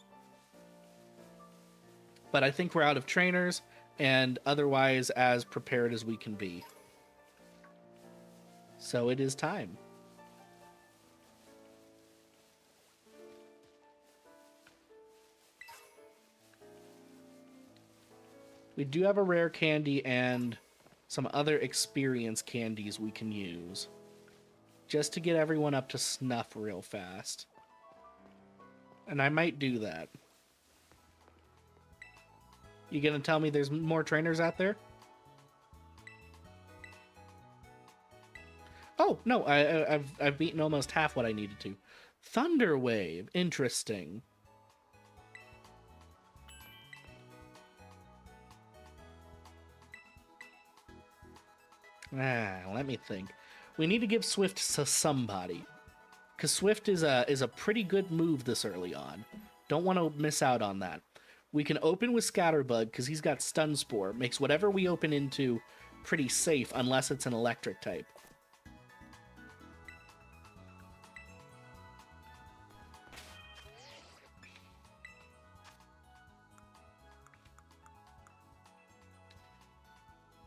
[SPEAKER 1] But I think we're out of trainers, and otherwise as prepared as we can be. So it is time. We do have a rare candy and some other experience candies we can use. Just to get everyone up to snuff real fast. And I might do that. You gonna tell me there's more trainers out there? Oh, no, I've beaten almost half what I needed to. Thunder Wave. Interesting. Let me think. We need to give Swift to somebody. Because Swift is a pretty good move this early on. Don't want to miss out on that. We can open with Scatterbug because he's got Stun Spore. Makes whatever we open into pretty safe unless it's an electric type.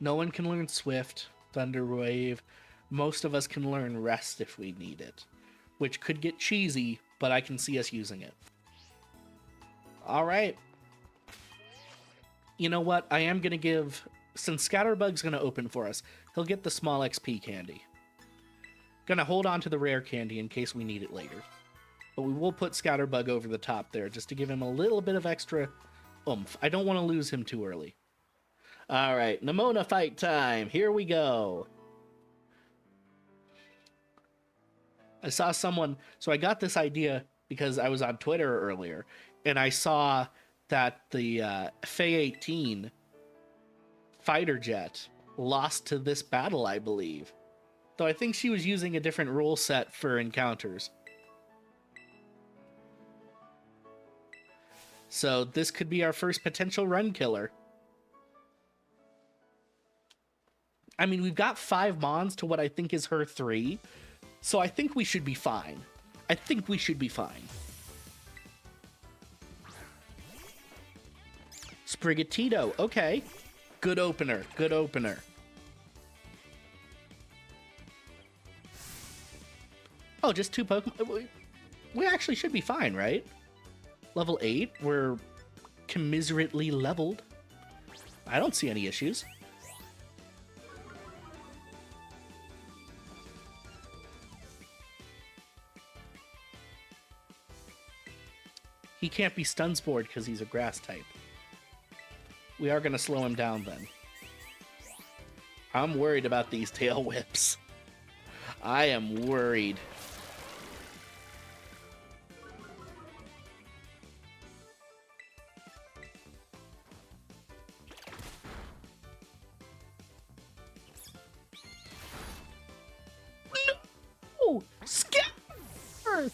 [SPEAKER 1] No one can learn Swift, Thunder Wave. Most of us can learn Rest if we need it. Which could get cheesy, but I can see us using it. Alright. You know what? I am going to give... Since Scatterbug's going to open for us, he'll get the small XP candy. Gonna hold on to the rare candy in case we need it later. But we will put Scatterbug over the top there, just to give him a little bit of extra oomph. I don't want to lose him too early. Alright, Nemona fight time. Here we go. I saw someone... So I got this idea because I was on Twitter earlier, and I saw that the Fey 18 fighter jet lost to this battle, I believe. Though I think she was using a different rule set for encounters. So this could be our first potential run killer. I mean, we've got 5 Mons to what I think is her 3. So I think we should be fine. I think we should be fine. Sprigatito. Okay. Good opener. Good opener. Oh, just 2 Pokemon. We actually should be fine, right? Level 8. We're commiserately leveled. I don't see any issues. He can't be stun spored because he's a grass type. We are going to slow him down then. I'm worried about these tail whips. I am worried. No! Scatter! No!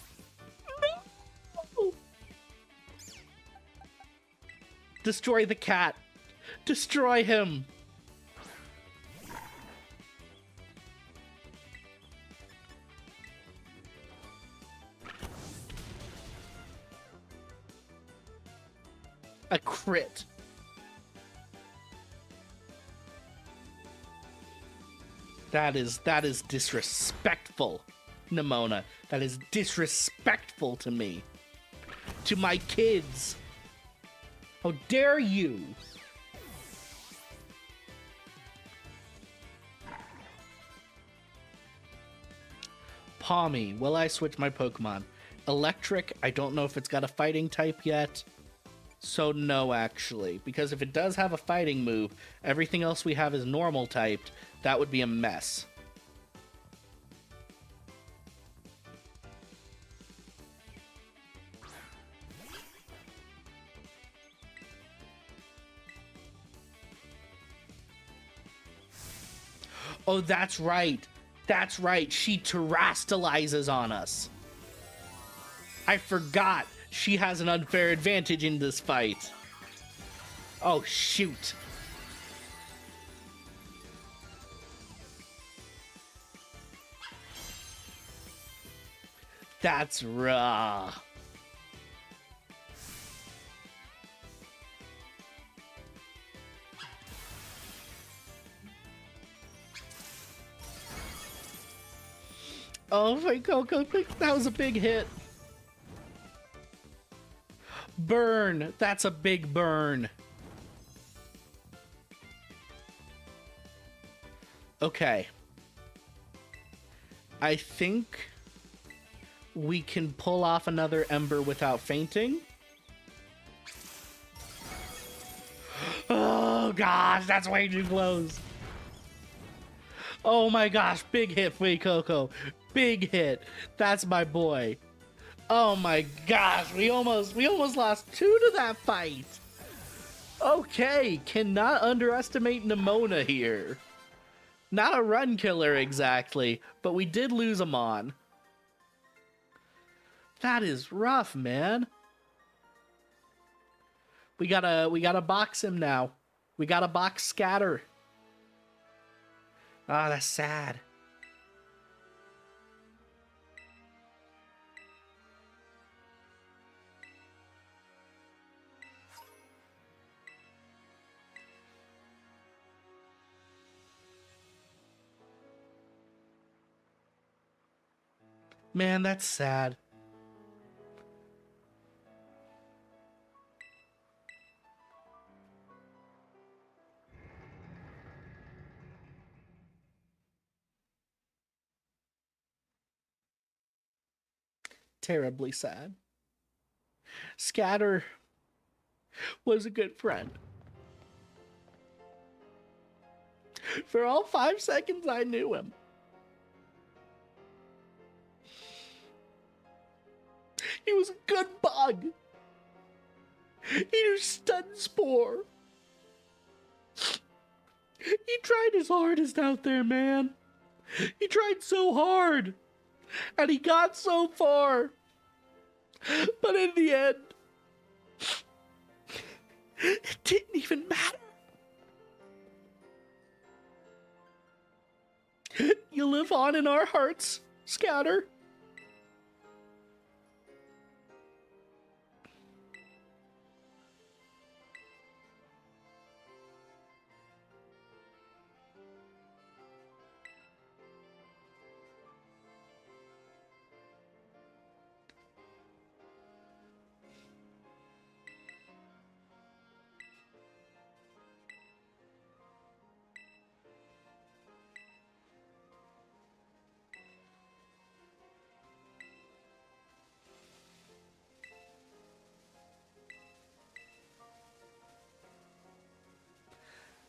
[SPEAKER 1] Destroy the cat. Destroy him. A crit. That is disrespectful, Nimona. That is disrespectful to me. To my kids. How dare you? Palmy, will I switch my Pokemon? Electric, I don't know if it's got a fighting type yet. So no, actually. Because if it does have a fighting move, everything else we have is normal typed. That would be a mess. Oh, that's right. That's right. She terastalizes on us. I forgot. She has an unfair advantage in this fight. Oh, shoot. That's raw. Oh my Coco, that was a big hit. Burn. That's a big burn. Okay. I think we can pull off another Ember without fainting. Oh gosh, that's way too close. Oh my gosh, big hit for Coco. Big hit. That's my boy. Oh my gosh, we almost lost 2 to that fight. Okay, cannot underestimate Nimona here. Not a run killer exactly, but we did lose him on. That is rough, man. We gotta box him now. We gotta box Scatter. Ah, that's sad. Man, that's sad. Terribly sad. Scatter was a good friend. For all 5 seconds I knew him. He was a good bug. He knew Stun Spore. He tried his hardest out there, man. He tried so hard. And he got so far. But in the end, it didn't even matter. You live on in our hearts, Scatter.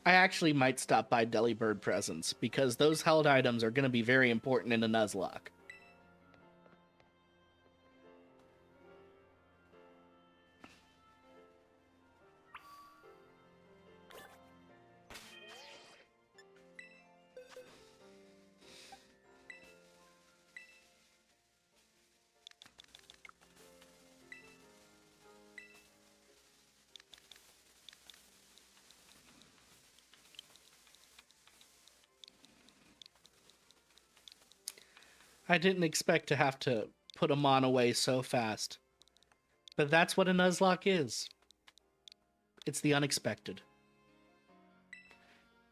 [SPEAKER 1] I actually might stop by Delibird Presents, because those held items are going to be very important in a Nuzlocke. I didn't expect to have to put a mon away so fast. But that's what a Nuzlocke is. It's the unexpected.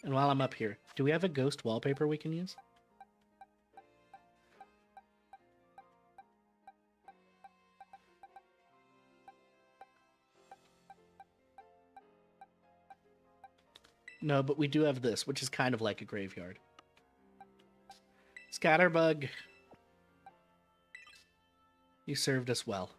[SPEAKER 1] And while I'm up here, do we have a ghost wallpaper we can use? No, but we do have this, which is kind of like a graveyard. Scatterbug. You served us well.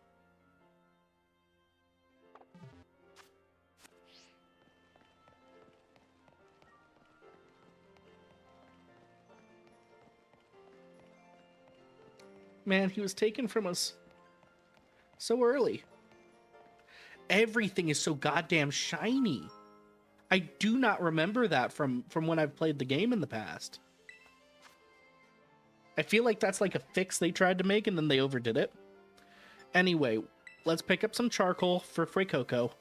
[SPEAKER 1] Man, he was taken from us so early. Everything is so goddamn shiny. I do not remember that from when I've played the game in the past. I feel like that's like a fix they tried to make and then they overdid it. Anyway, let's pick up some charcoal for Fuecoco.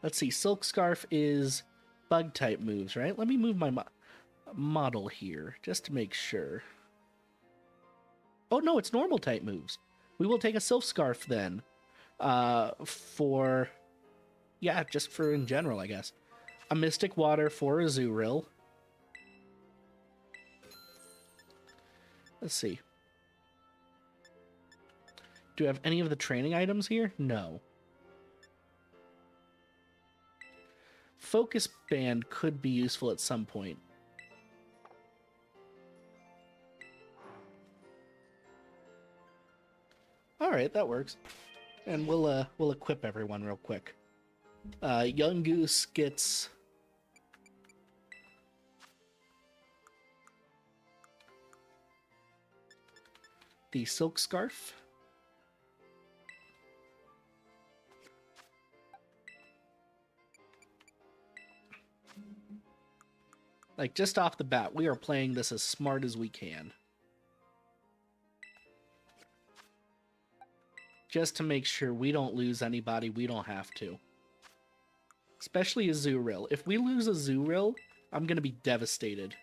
[SPEAKER 1] Let's see, Silk Scarf is bug type moves, right? Let me move my model here just to make sure. Oh no, it's normal type moves. We will take a Silk Scarf then. Just for in general, I guess. A Mystic Water for a Azurill. Let's see. Do we have any of the training items here? No. Focus Band could be useful at some point. Alright, that works. And we'll equip everyone real quick. Young Goose gets the Silk Scarf. Like, just off the bat, we are playing this as smart as we can. Just to make sure we don't lose anybody we don't have to. Especially a Azurill. If we lose a Azurill, I'm going to be devastated.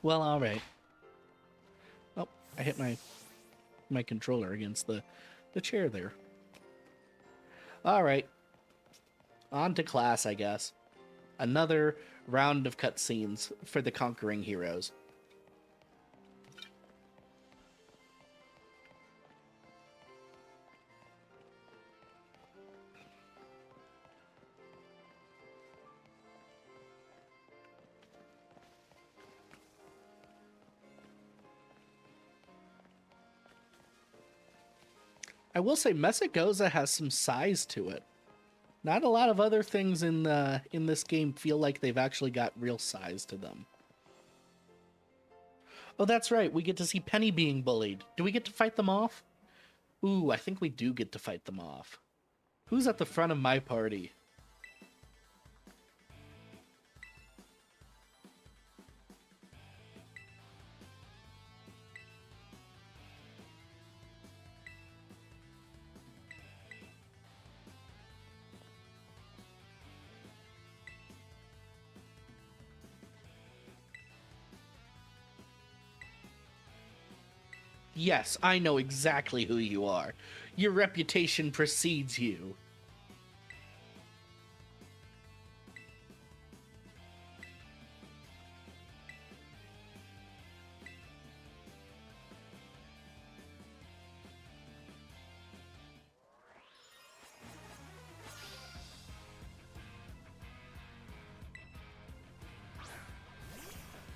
[SPEAKER 1] Well, alright. Oh, I hit my controller against the chair there. Alright. On to class, I guess. Another round of cutscenes for the conquering heroes. I will say Mesagoza has some size to it. Not a lot of other things in this game feel like they've actually got real size to them. Oh, that's right. We get to see Penny being bullied. Do we get to fight them off? Ooh, I think we do get to fight them off. Who's at the front of my party? Yes, I know exactly who you are. Your reputation precedes you.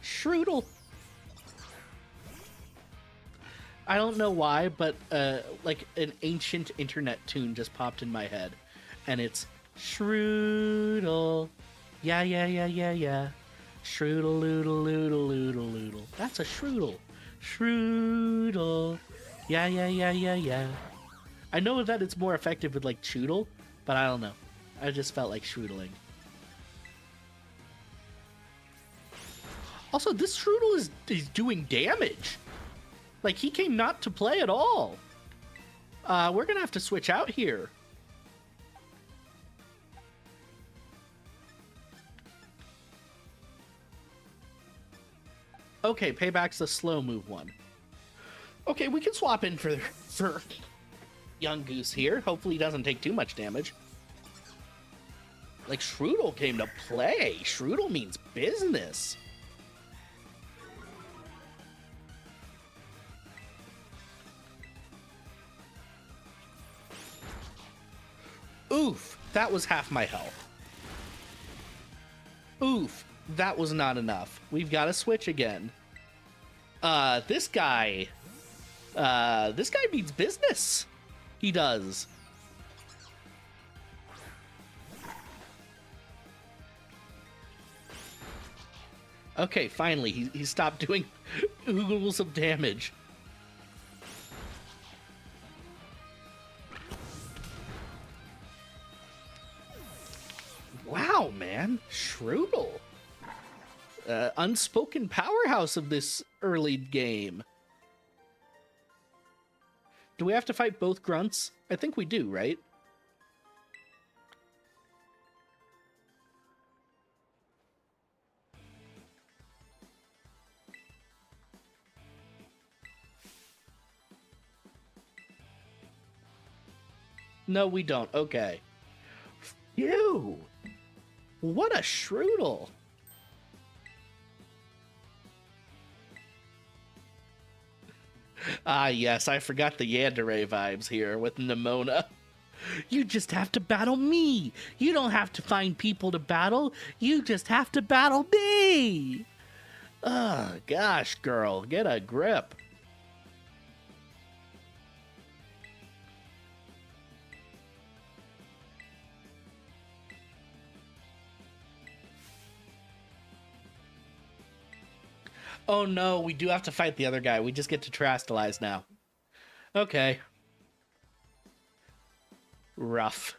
[SPEAKER 1] Strudel. I don't know why, but like an ancient internet tune just popped in my head, and it's Strudel. Yeah, yeah, yeah, yeah, yeah. Strudel, loodle, loodle, loodle, loodle. That's a Strudel. Strudel. Yeah, yeah, yeah, yeah, yeah. I know that it's more effective with like Choodle, but I don't know. I just felt like Strudling. Also, this Strudel is doing damage. Like, he came not to play at all. We're gonna have to switch out here. Okay, Payback's the slow move one. Okay, we can swap in for Young Goose here. Hopefully he doesn't take too much damage. Like, Strudel came to play. Strudel means business. Oof, that was half my health. Oof, that was not enough. We've got to switch again. This guy means business. He does. Okay, finally, he stopped doing oogles of damage. Wow, man. Strudel. Unspoken powerhouse of this early game. Do we have to fight both grunts? I think we do, right? No, we don't. Okay. Phew! What a Strudel! Ah, yes, I forgot the Yandere vibes here with Nimona. You just have to battle me! You don't have to find people to battle, you just have to battle me! Ugh, gosh, girl, get a grip. Oh no, we do have to fight the other guy. We just get to Terastallize now. Okay. Rough.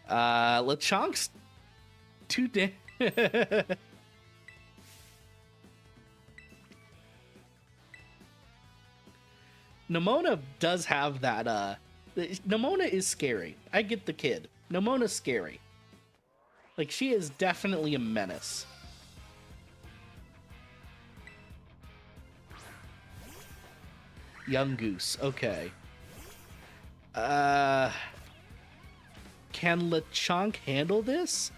[SPEAKER 1] LeChonk's too Nimona does have that, Nimona is scary. I get the kid. Nimona's scary. Like, she is definitely a menace. Young Goose, okay. Can LeChonk handle this?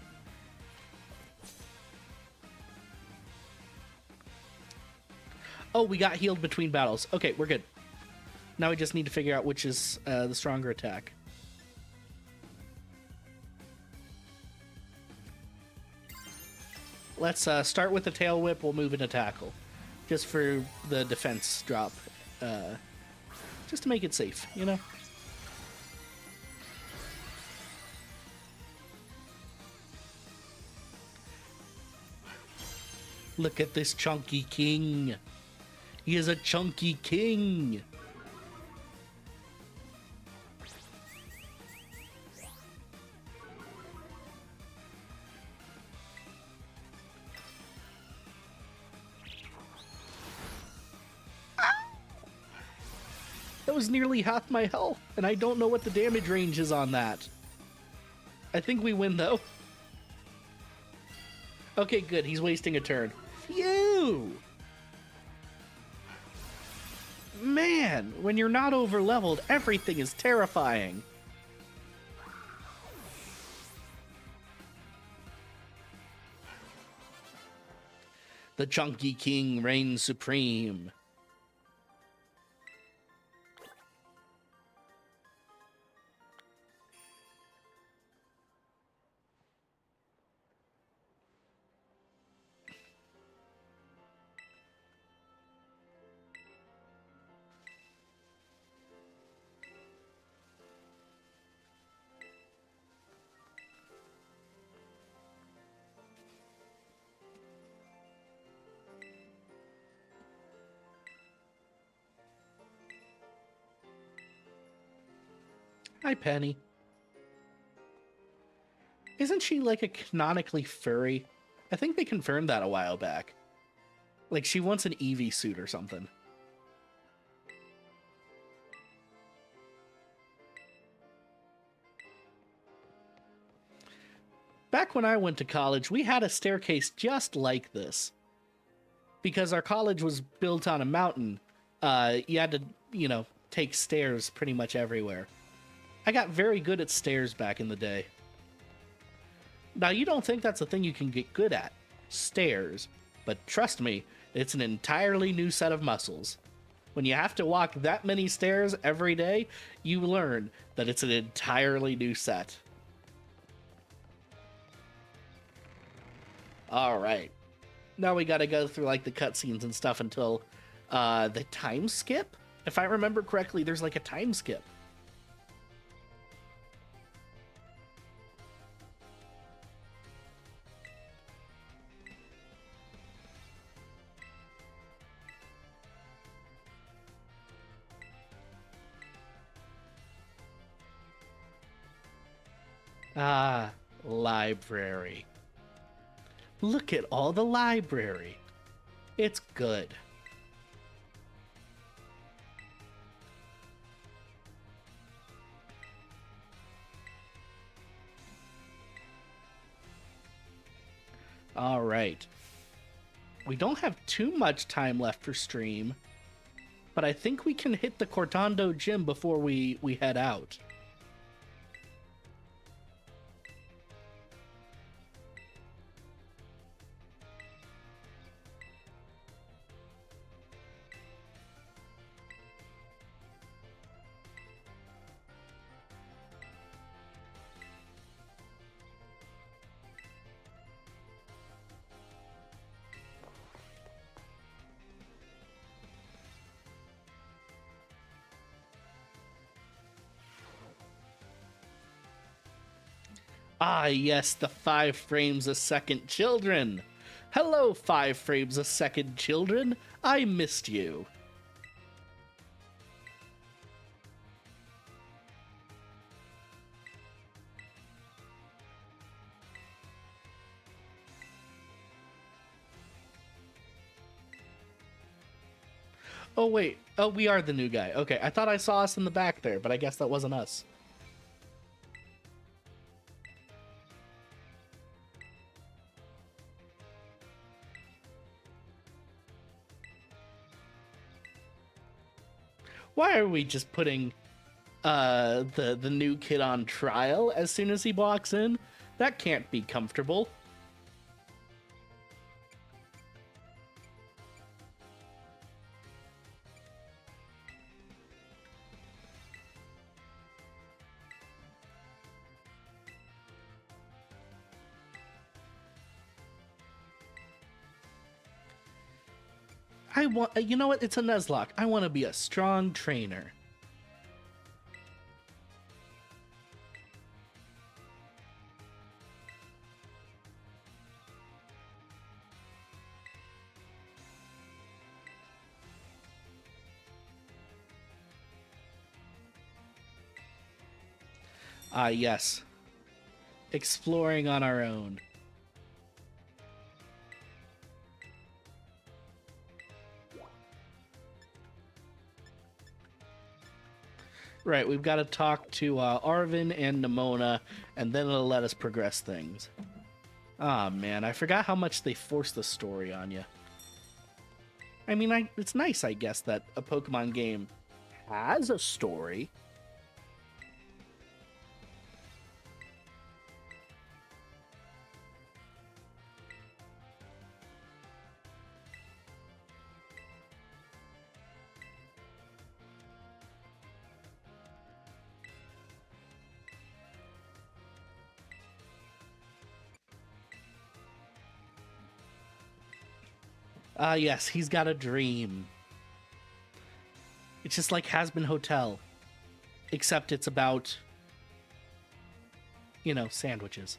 [SPEAKER 1] Oh, we got healed between battles. Okay, we're good. Now we just need to figure out which is the stronger attack. Let's start with the tail whip. We'll move into tackle. Just for the defense drop. Just to make it safe, you know? Look at this chunky king. He is a chunky king. That was nearly half my health, and I don't know what the damage range is on that. I think we win, though. Okay, good. He's wasting a turn. Phew! Man, when you're not over-leveled, everything is terrifying. The Chunky King reigns supreme. Hi, Penny. Isn't she like a canonically furry? I think they confirmed that a while back. Like she wants an Eevee suit or something. Back when I went to college, we had a staircase just like this. Because our college was built on a mountain, you had to, take stairs pretty much everywhere. I got very good at stairs back in the day. Now, you don't think that's a thing you can get good at, stairs, but trust me, it's an entirely new set of muscles. When you have to walk that many stairs every day, you learn that it's an entirely new set. Alright. Now we gotta go through, like, the cutscenes and stuff until, the time skip? If I remember correctly, there's, like, a time skip. Ah, library. Look at all the library. It's good. All right. We don't have too much time left for stream, but I think we can hit the Cortando gym before we head out. Ah, yes, the 5 frames a second children. Hello, 5 frames a second children. I missed you. Oh, wait. Oh, we are the new guy. Okay, I thought I saw us in the back there, but I guess that wasn't us. Why are we just putting the new kid on trial as soon as he walks in? That can't be comfortable. You know what? It's a Nuzlocke. I want to be a strong trainer. Ah, yes. Exploring on our own. Right, we've got to talk to Arvin and Nimona, and then it'll let us progress things. Ah, man, I forgot how much they force the story on you. I mean, it's nice, I guess, that a Pokemon game has a story. Ah, yes, he's got a dream. It's just like Has-Been Hotel, except it's about, you know, sandwiches.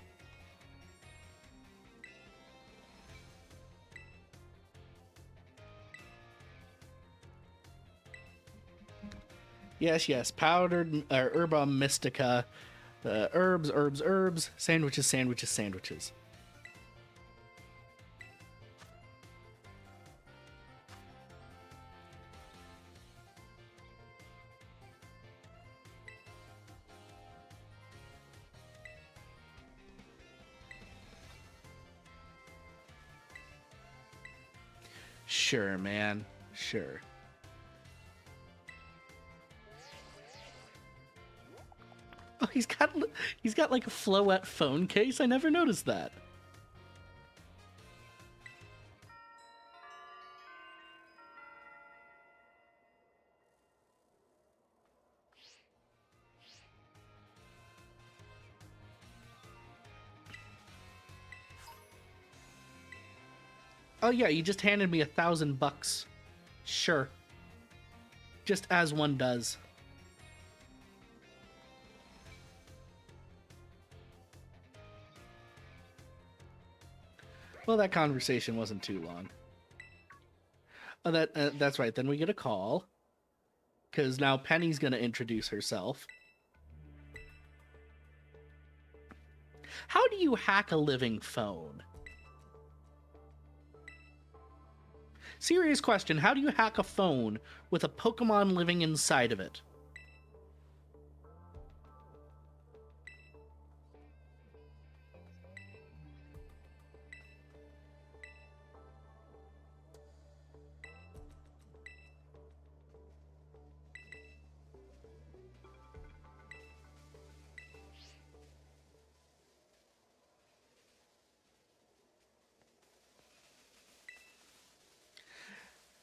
[SPEAKER 1] Yes, yes, powdered herba mystica, herbs, herbs, herbs, sandwiches, sandwiches, sandwiches. Sure, man. Sure. Oh, he's got like a Floette phone case. I never noticed that. Oh yeah, you just handed me $1,000. Sure. Just as one does. Well, that conversation wasn't too long. Oh, that's right. Then we get a call. Because now Penny's going to introduce herself. How do you hack a living phone? Serious question. How do you hack a phone with a Pokemon living inside of it?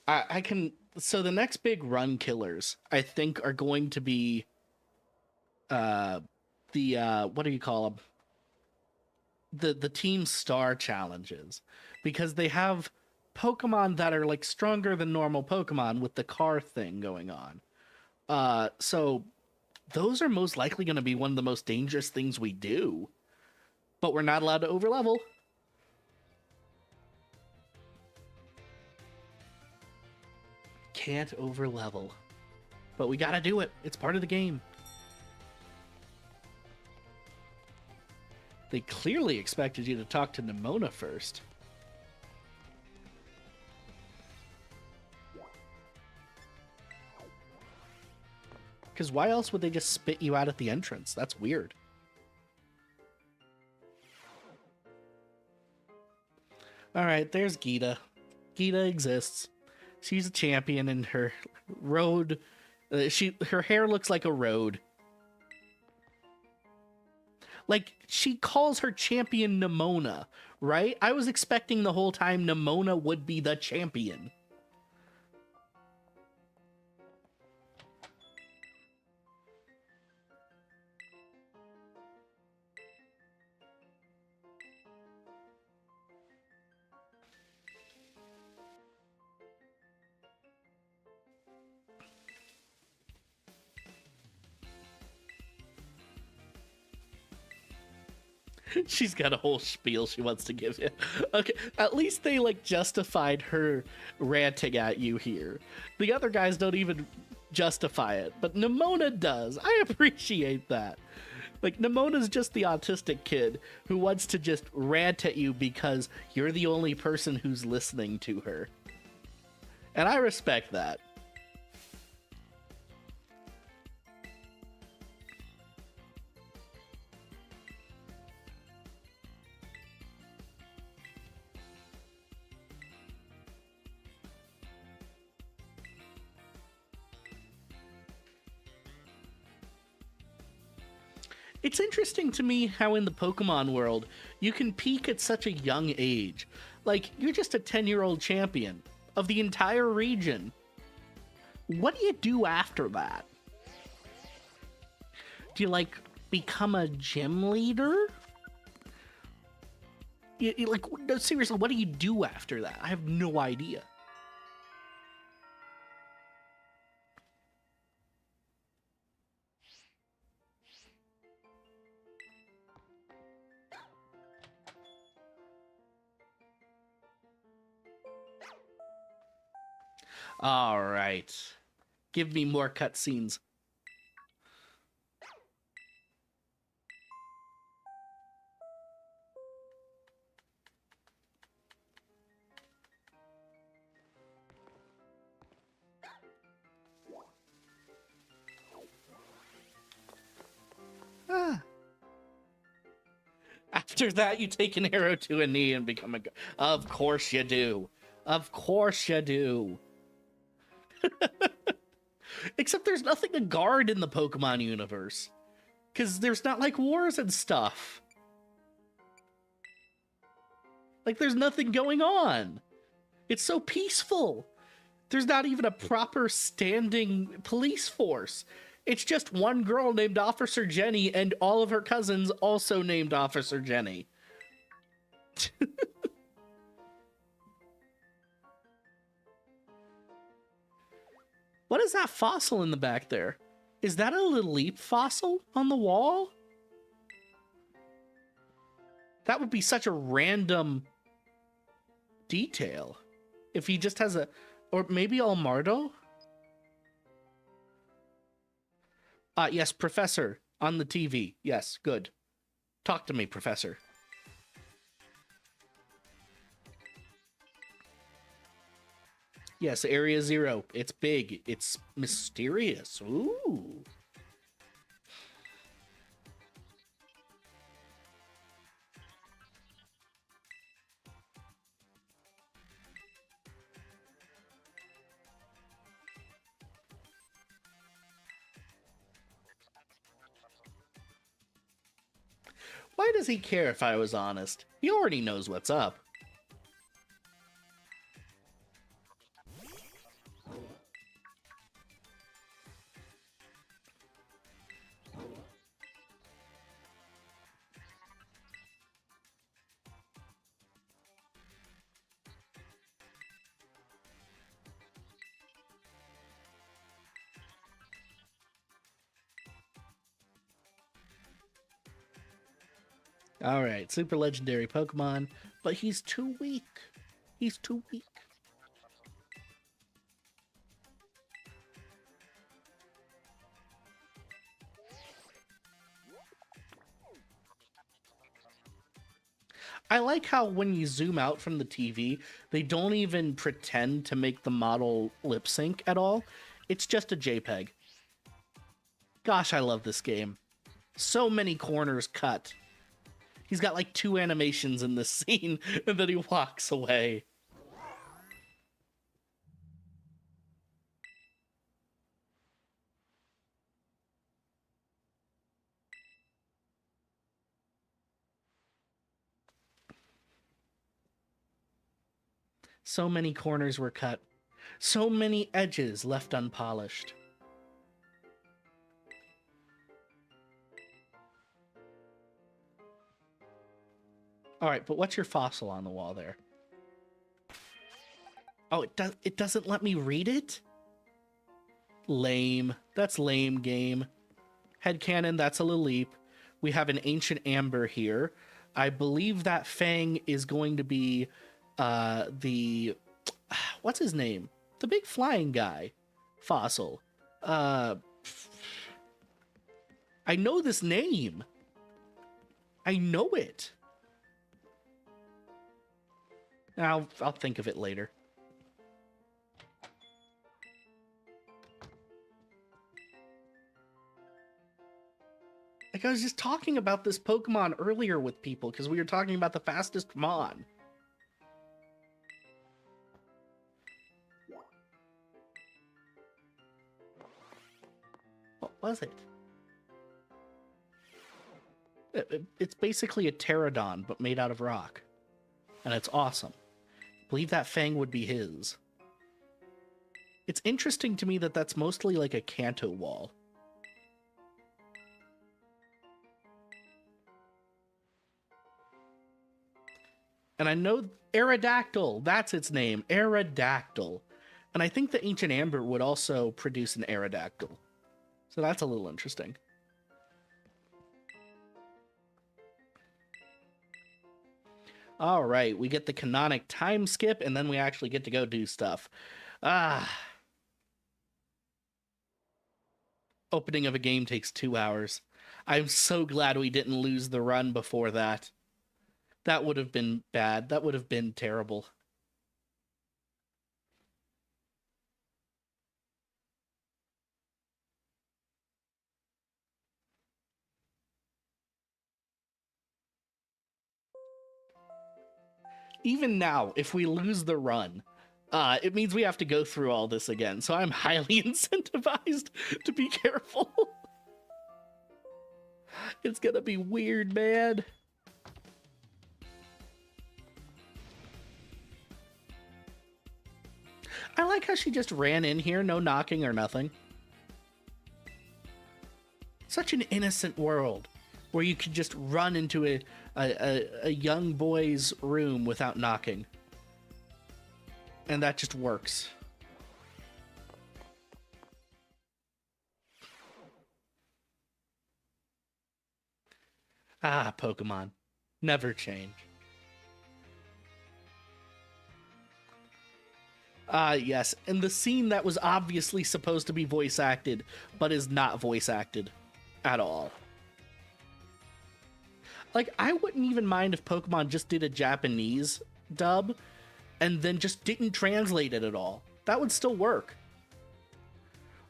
[SPEAKER 1] I can. So the next big run killers, I think, are going to be uh the what do you call them? The Team Star challenges, because they have Pokemon that are like stronger than normal Pokemon with the car thing going on. So those are most likely going to be one of the most dangerous things we do, but we're not allowed to overlevel. Can't overlevel, but we gotta do it. It's part of the game. They clearly expected you to talk to Nimona first. Because why else would they just spit you out at the entrance? That's weird. Alright, there's Geeta. Geeta exists. She's a champion in her road. Her hair looks like a road. Like, she calls her champion Nimona, right? I was expecting the whole time Nimona would be the champion. She's got a whole spiel she wants to give you. Okay, at least they like justified her ranting at you here. The other guys don't even justify it, but Nimona does. I appreciate that. Like, Nimona's just the autistic kid who wants to just rant at you because you're the only person who's listening to her. And I respect that. It's interesting to me how in the Pokemon world, you can peak at such a young age. Like, you're just a 10-year-old champion of the entire region. What do you do after that? Do you, like, become a gym leader? Like, no, seriously, what do you do after that? I have no idea. All right. Give me more cutscenes. Ah. After that, you take an arrow to a knee and become a... Of course you do. Of course you do. Except there's nothing to guard in the Pokemon universe. Because there's not, like, wars and stuff. Like, there's nothing going on. It's so peaceful. There's not even a proper standing police force. It's just one girl named Officer Jenny and all of her cousins also named Officer Jenny. What is that fossil in the back there? Is that a Lilip fossil on the wall? That would be such a random detail. If he just has a... Or maybe Almardo? Yes, Professor. On the TV. Yes, good. Talk to me, Professor. Yes, Area Zero. It's big. It's mysterious. Ooh. Why does he care if I was honest? He already knows what's up. Alright, super legendary Pokemon, but he's too weak. He's too weak. I like how when you zoom out from the TV, they don't even pretend to make the model lip sync at all. It's just a JPEG. Gosh, I love this game. So many corners cut. He's got like 2 animations in this scene, and then he walks away. So many corners were cut. So many edges left unpolished. Alright, but what's your fossil on the wall there? Oh, it doesn't let me read it? Lame. That's lame, game. Headcanon, that's a Lilip. We have an Ancient Amber here. I believe that Fang is going to be the... What's his name? The big flying guy. Fossil. I know this name. I know it. I'll think of it later. Like, I was just talking about this Pokemon earlier with people because we were talking about the fastest Mon. What was it? It's basically a pterodon, but made out of rock. And it's awesome. I believe that fang would be his. It's interesting to me that that's mostly like a Kanto wall. And I know Aerodactyl, that's its name, Aerodactyl. And I think the Ancient Amber would also produce an Aerodactyl. So that's a little interesting. All right, we get the canonic time skip, and then we actually get to go do stuff. Opening of a game takes 2 hours. I'm so glad we didn't lose the run before that. That would have been bad. That would have been terrible. Even now, if we lose the run, it means we have to go through all this again. So I'm highly incentivized to be careful. It's gonna be weird, man. I like how she just ran in here, no knocking or nothing. Such an innocent world where you could just run into a young boy's room without knocking. And that just works. Ah, Pokemon. Never change. Ah, yes. And the scene that was obviously supposed to be voice acted, but is not voice acted at all. Like, I wouldn't even mind if Pokemon just did a Japanese dub and then just didn't translate it at all. That would still work.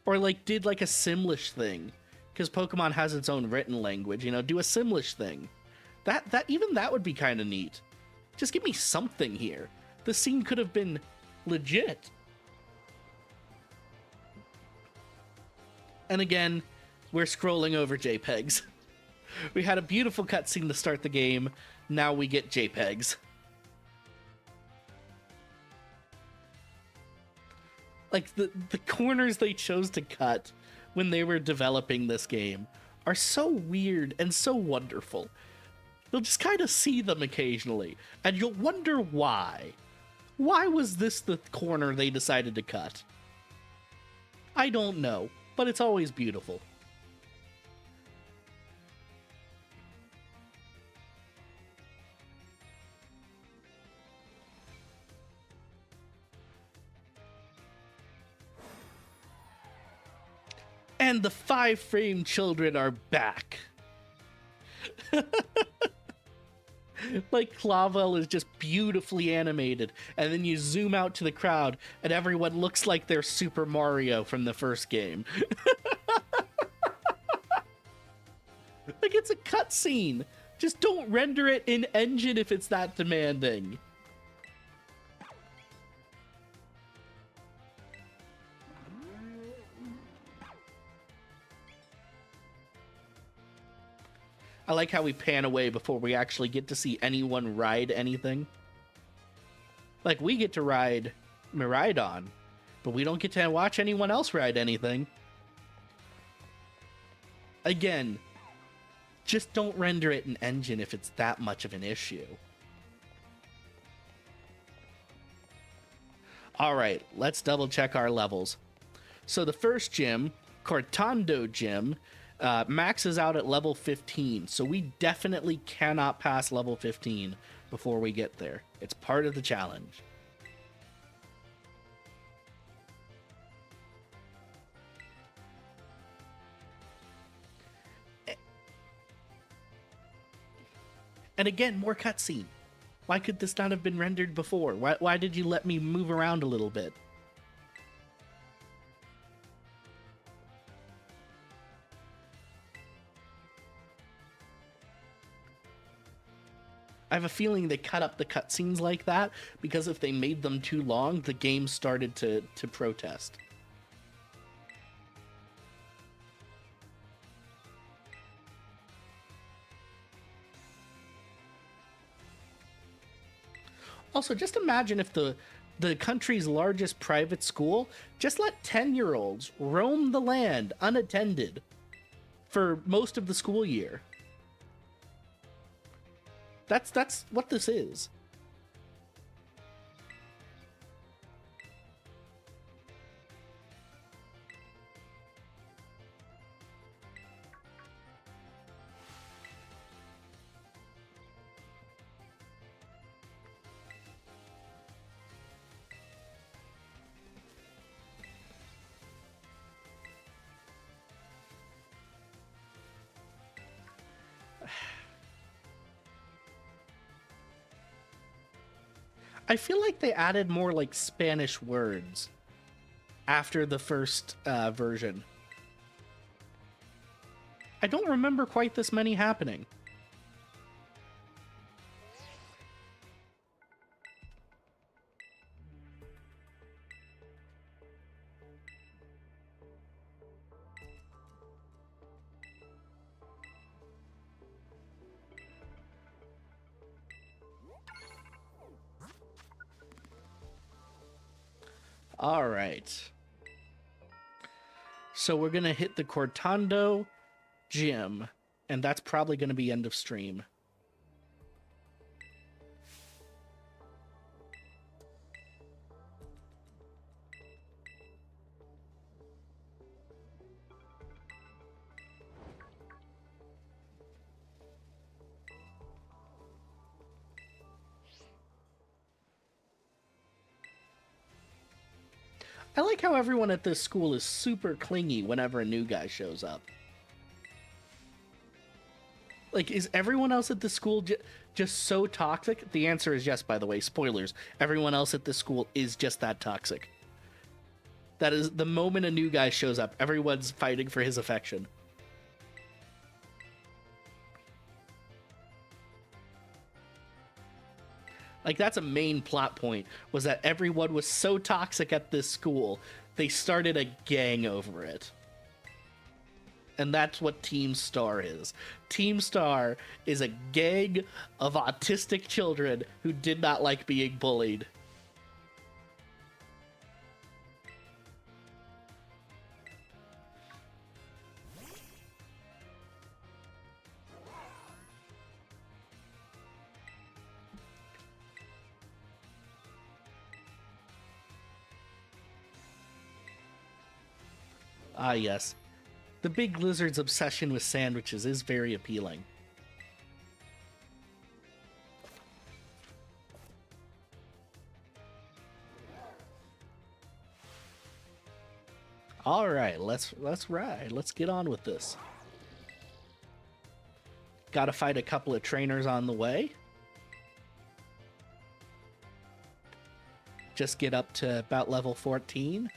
[SPEAKER 1] Or, like, did, like, a Simlish thing. Because Pokemon has its own written language, you know, do a Simlish thing. Even that would be kind of neat. Just give me something here. The scene could have been legit. And again, we're scrolling over JPEGs. We had a beautiful cutscene to start the game. Now we get JPEGs. Like, the corners they chose to cut when they were developing this game are so weird and so wonderful. You'll just kind of see them occasionally, and you'll wonder why. Why was this the corner they decided to cut? I don't know, but it's always beautiful. And the 5-frame children are back. Like, Clavel is just beautifully animated, and then you zoom out to the crowd, and everyone looks like they're Super Mario from the first game. Like, it's a cutscene. Just don't render it in engine if it's that demanding. I like how we pan away before we actually get to see anyone ride anything. Like, we get to ride Miraidon, but we don't get to watch anyone else ride anything. Again, just don't render it in engine if it's that much of an issue. Alright, let's double check our levels. So the first gym, Cortando Gym, maxes out at level 15, so we definitely cannot pass level 15 before we get there. It's part of the challenge. And again, more cutscene. Why could this not have been rendered before? Why did you let me move around a little bit? I have a feeling they cut up the cutscenes like that because if they made them too long, the game started to protest. Also, just imagine if the country's largest private school just let 10-year-olds roam the land unattended for most of the school year. That's what this is. I feel like they added more like Spanish words after the first version. I don't remember quite this many happening. All right. So we're going to hit the Cortando gym, and that's probably going to be end of stream. I like how everyone at this school is super clingy whenever a new guy shows up. Like, is everyone else at the school just so toxic? The answer is yes, by the way. Spoilers. Everyone else at this school is just that toxic. That is, the moment a new guy shows up, everyone's fighting for his affection. Like, that's a main plot point, was that everyone was so toxic at this school, they started a gang over it. And that's what Team Star is. Team Star is a gang of autistic children who did not like being bullied. Ah, yes. The big lizard's obsession with sandwiches is very appealing. All right, let's ride. Let's get on with this. Got to fight a couple of trainers on the way. Just get up to about level 14.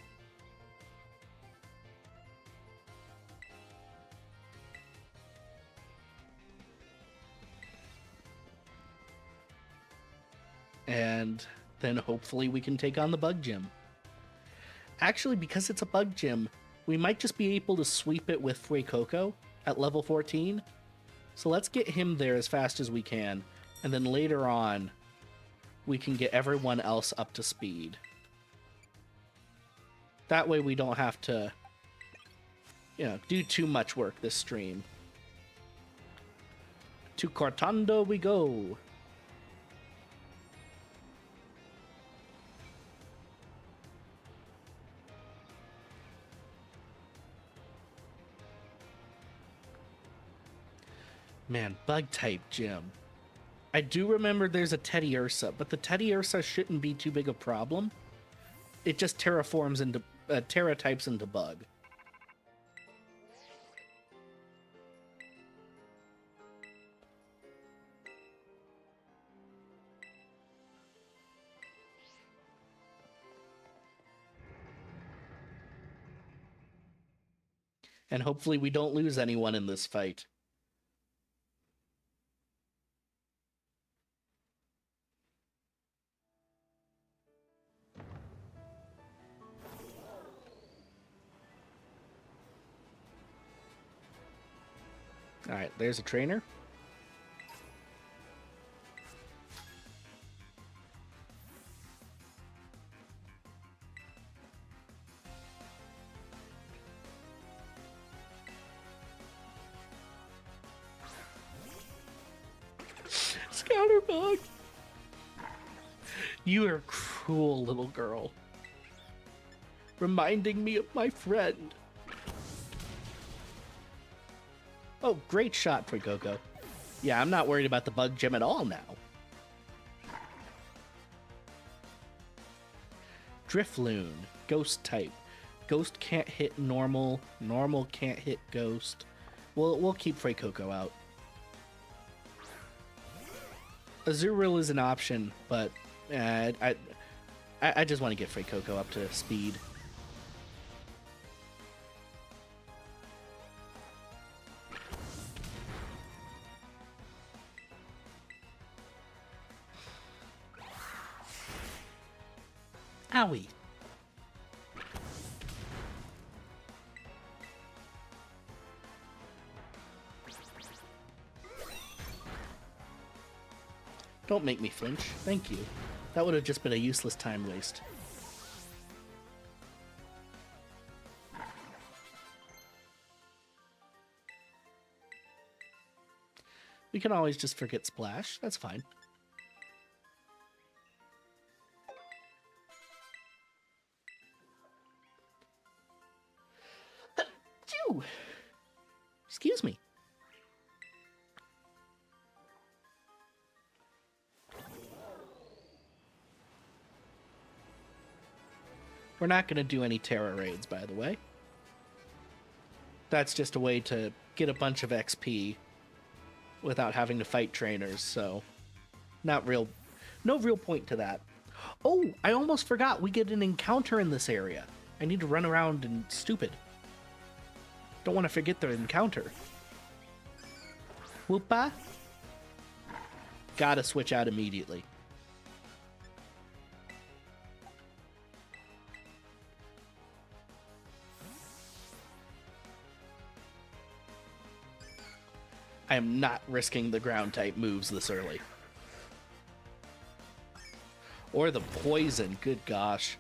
[SPEAKER 1] And then hopefully we can take on the bug gym. Actually, because it's a bug gym, we might just be able to sweep it with Fuecoco at level 14. So let's get him there as fast as we can. And then later on, we can get everyone else up to speed. That way we don't have to, do too much work this stream. To Cortando we go. Man, bug type gym. I do remember there's a Teddy Ursa, but the Teddy Ursa shouldn't be too big a problem. It just terraforms into terra types into bug. And hopefully we don't lose anyone in this fight. Alright, there's a trainer. Scatterbug! You are a cruel little girl. Reminding me of my friend. Oh, great shot, Fuecoco. Yeah, I'm not worried about the bug gym at all now. Drifloon, ghost type. Ghost can't hit normal. Normal can't hit ghost. We'll keep Fuecoco out. Azurill is an option, but I just want to get Fuecoco up to speed. Owie. Don't make me flinch. Thank you. That would have just been a useless time waste. We can always just forget Splash. That's fine. Excuse me. We're not going to do any Terra raids, by the way. That's just a way to get a bunch of XP without having to fight trainers, so no real point to that. Oh, I almost forgot we get an encounter in this area. I need to run around and stupid. Don't want to forget the encounter. Whoopa. Gotta switch out immediately. I am not risking the ground type moves this early. Or the poison, good gosh.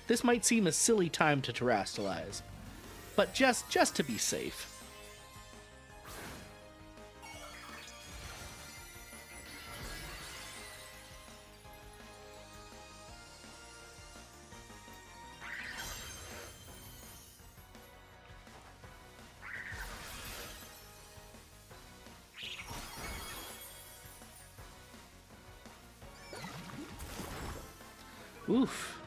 [SPEAKER 1] This might seem a silly time to terrestrialize, but just to be safe. Oof.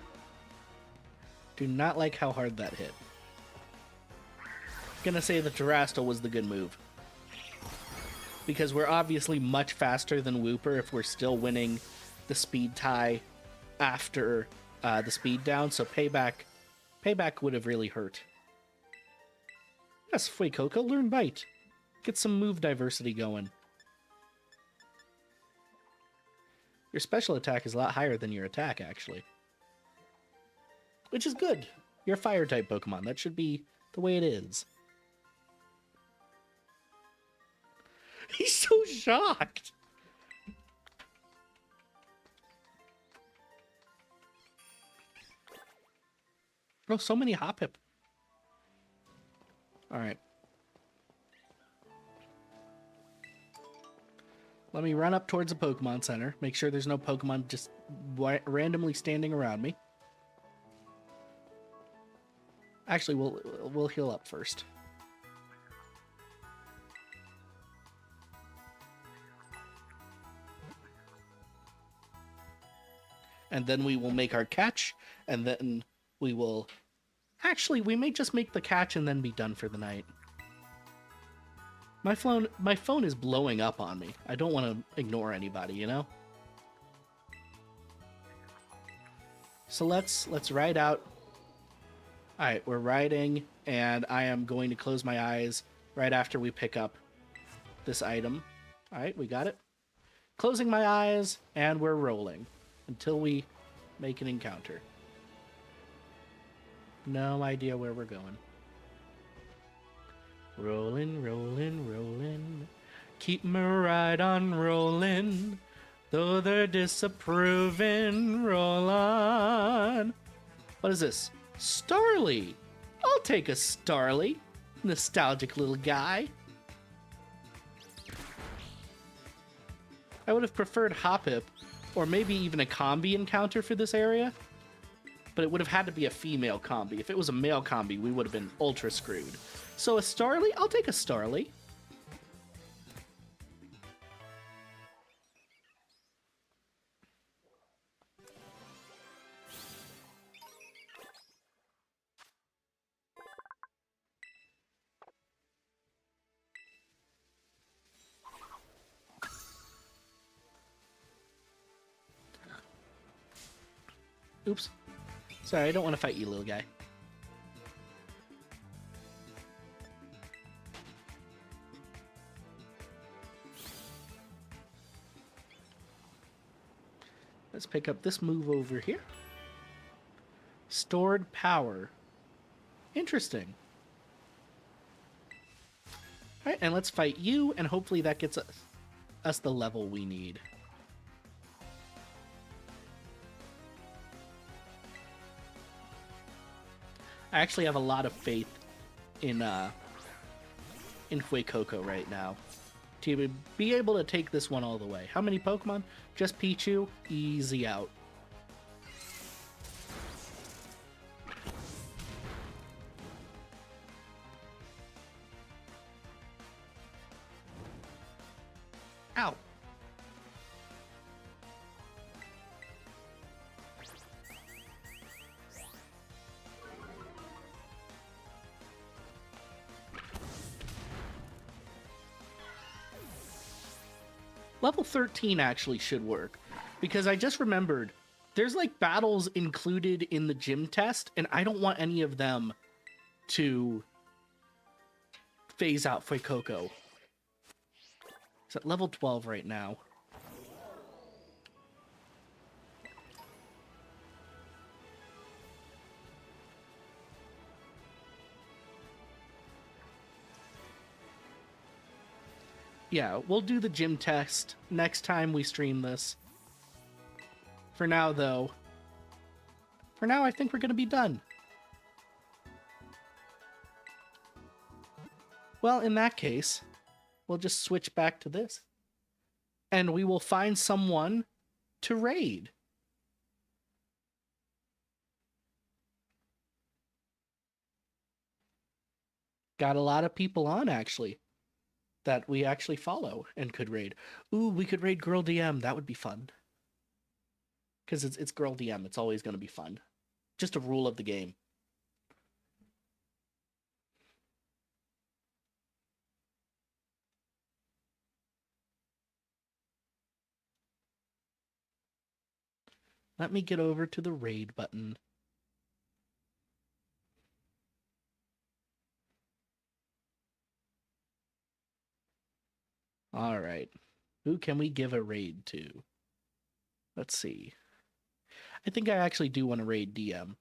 [SPEAKER 1] Do not like how hard that hit. Gonna say the Terrastal was the good move. Because we're obviously much faster than Wooper if we're still winning the speed tie after the speed down, so payback would have really hurt. Yes, Fuecoco, learn Bite. Get some move diversity going. Your special attack is a lot higher than your attack, actually. Which is good. You're a fire-type Pokemon. That should be the way it is. He's so shocked! Bro, so many Hoppip. Alright. Let me run up towards the Pokemon Center. Make sure there's no Pokemon just randomly standing around me. Actually, we'll heal up first. And then we will make our catch, and then we will... Actually, we may just make the catch and then be done for the night. My phone is blowing up on me. I don't want to ignore anybody, you know? So let's ride out. Alright, we're riding, and I am going to close my eyes right after we pick up this item. Alright, we got it. Closing my eyes, and we're rolling until we make an encounter. No idea where we're going. Rollin', rollin', rollin'. Keep me right on rollin'. Though they're disapproving, roll on. What is this? Starly! I'll take a Starly. Nostalgic little guy. I would have preferred Hoppip, or maybe even a combi encounter for this area. But it would have had to be a female combi. If it was a male combi, we would have been ultra screwed. So a Starly? I'll take a Starly. Oops. Sorry, I don't want to fight you, little guy. Let's pick up this move over here. Stored power. Interesting. Alright, and let's fight you, and hopefully that gets us the level we need. I actually have a lot of faith in Fuecoco right now to be able to take this one all the way. How many Pokemon? Just Pichu, easy out. Ow. Level 13 actually should work, because I just remembered there's like battles included in the gym test, and I don't want any of them to phase out Fuecoco. It's at level 12 right now. Yeah, we'll do the gym test next time we stream this. For now, though, I think we're going to be done. Well, in that case, we'll just switch back to this. And we will find someone to raid. Got a lot of people on, actually, that we actually follow and could raid. Ooh, we could raid Girl DM. That would be fun. Because it's Girl DM. It's always going to be fun. Just a rule of the game. Let me get over to the raid button. All right. Who can we give a raid to? Let's see. I think I actually do want to raid DM.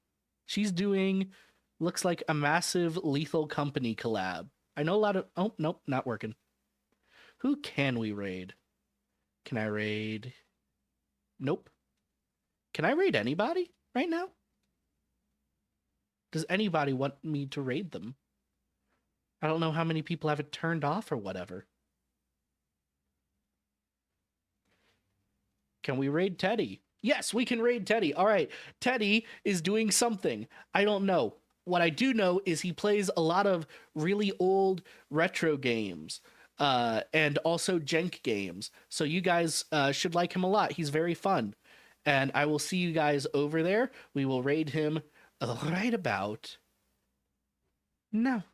[SPEAKER 1] She's doing, looks like a massive Lethal Company collab. I know a lot of, oh, nope, not working. Who can we raid? Can I raid? Nope. Can I raid anybody right now? Does anybody want me to raid them? I don't know how many people have it turned off or whatever. Can we raid Teddy? Yes, we can raid Teddy. All right. Teddy is doing something. I don't know. What I do know is he plays a lot of really old retro games and also jank games. So you guys should like him a lot. He's very fun. And I will see you guys over there. We will raid him right about now.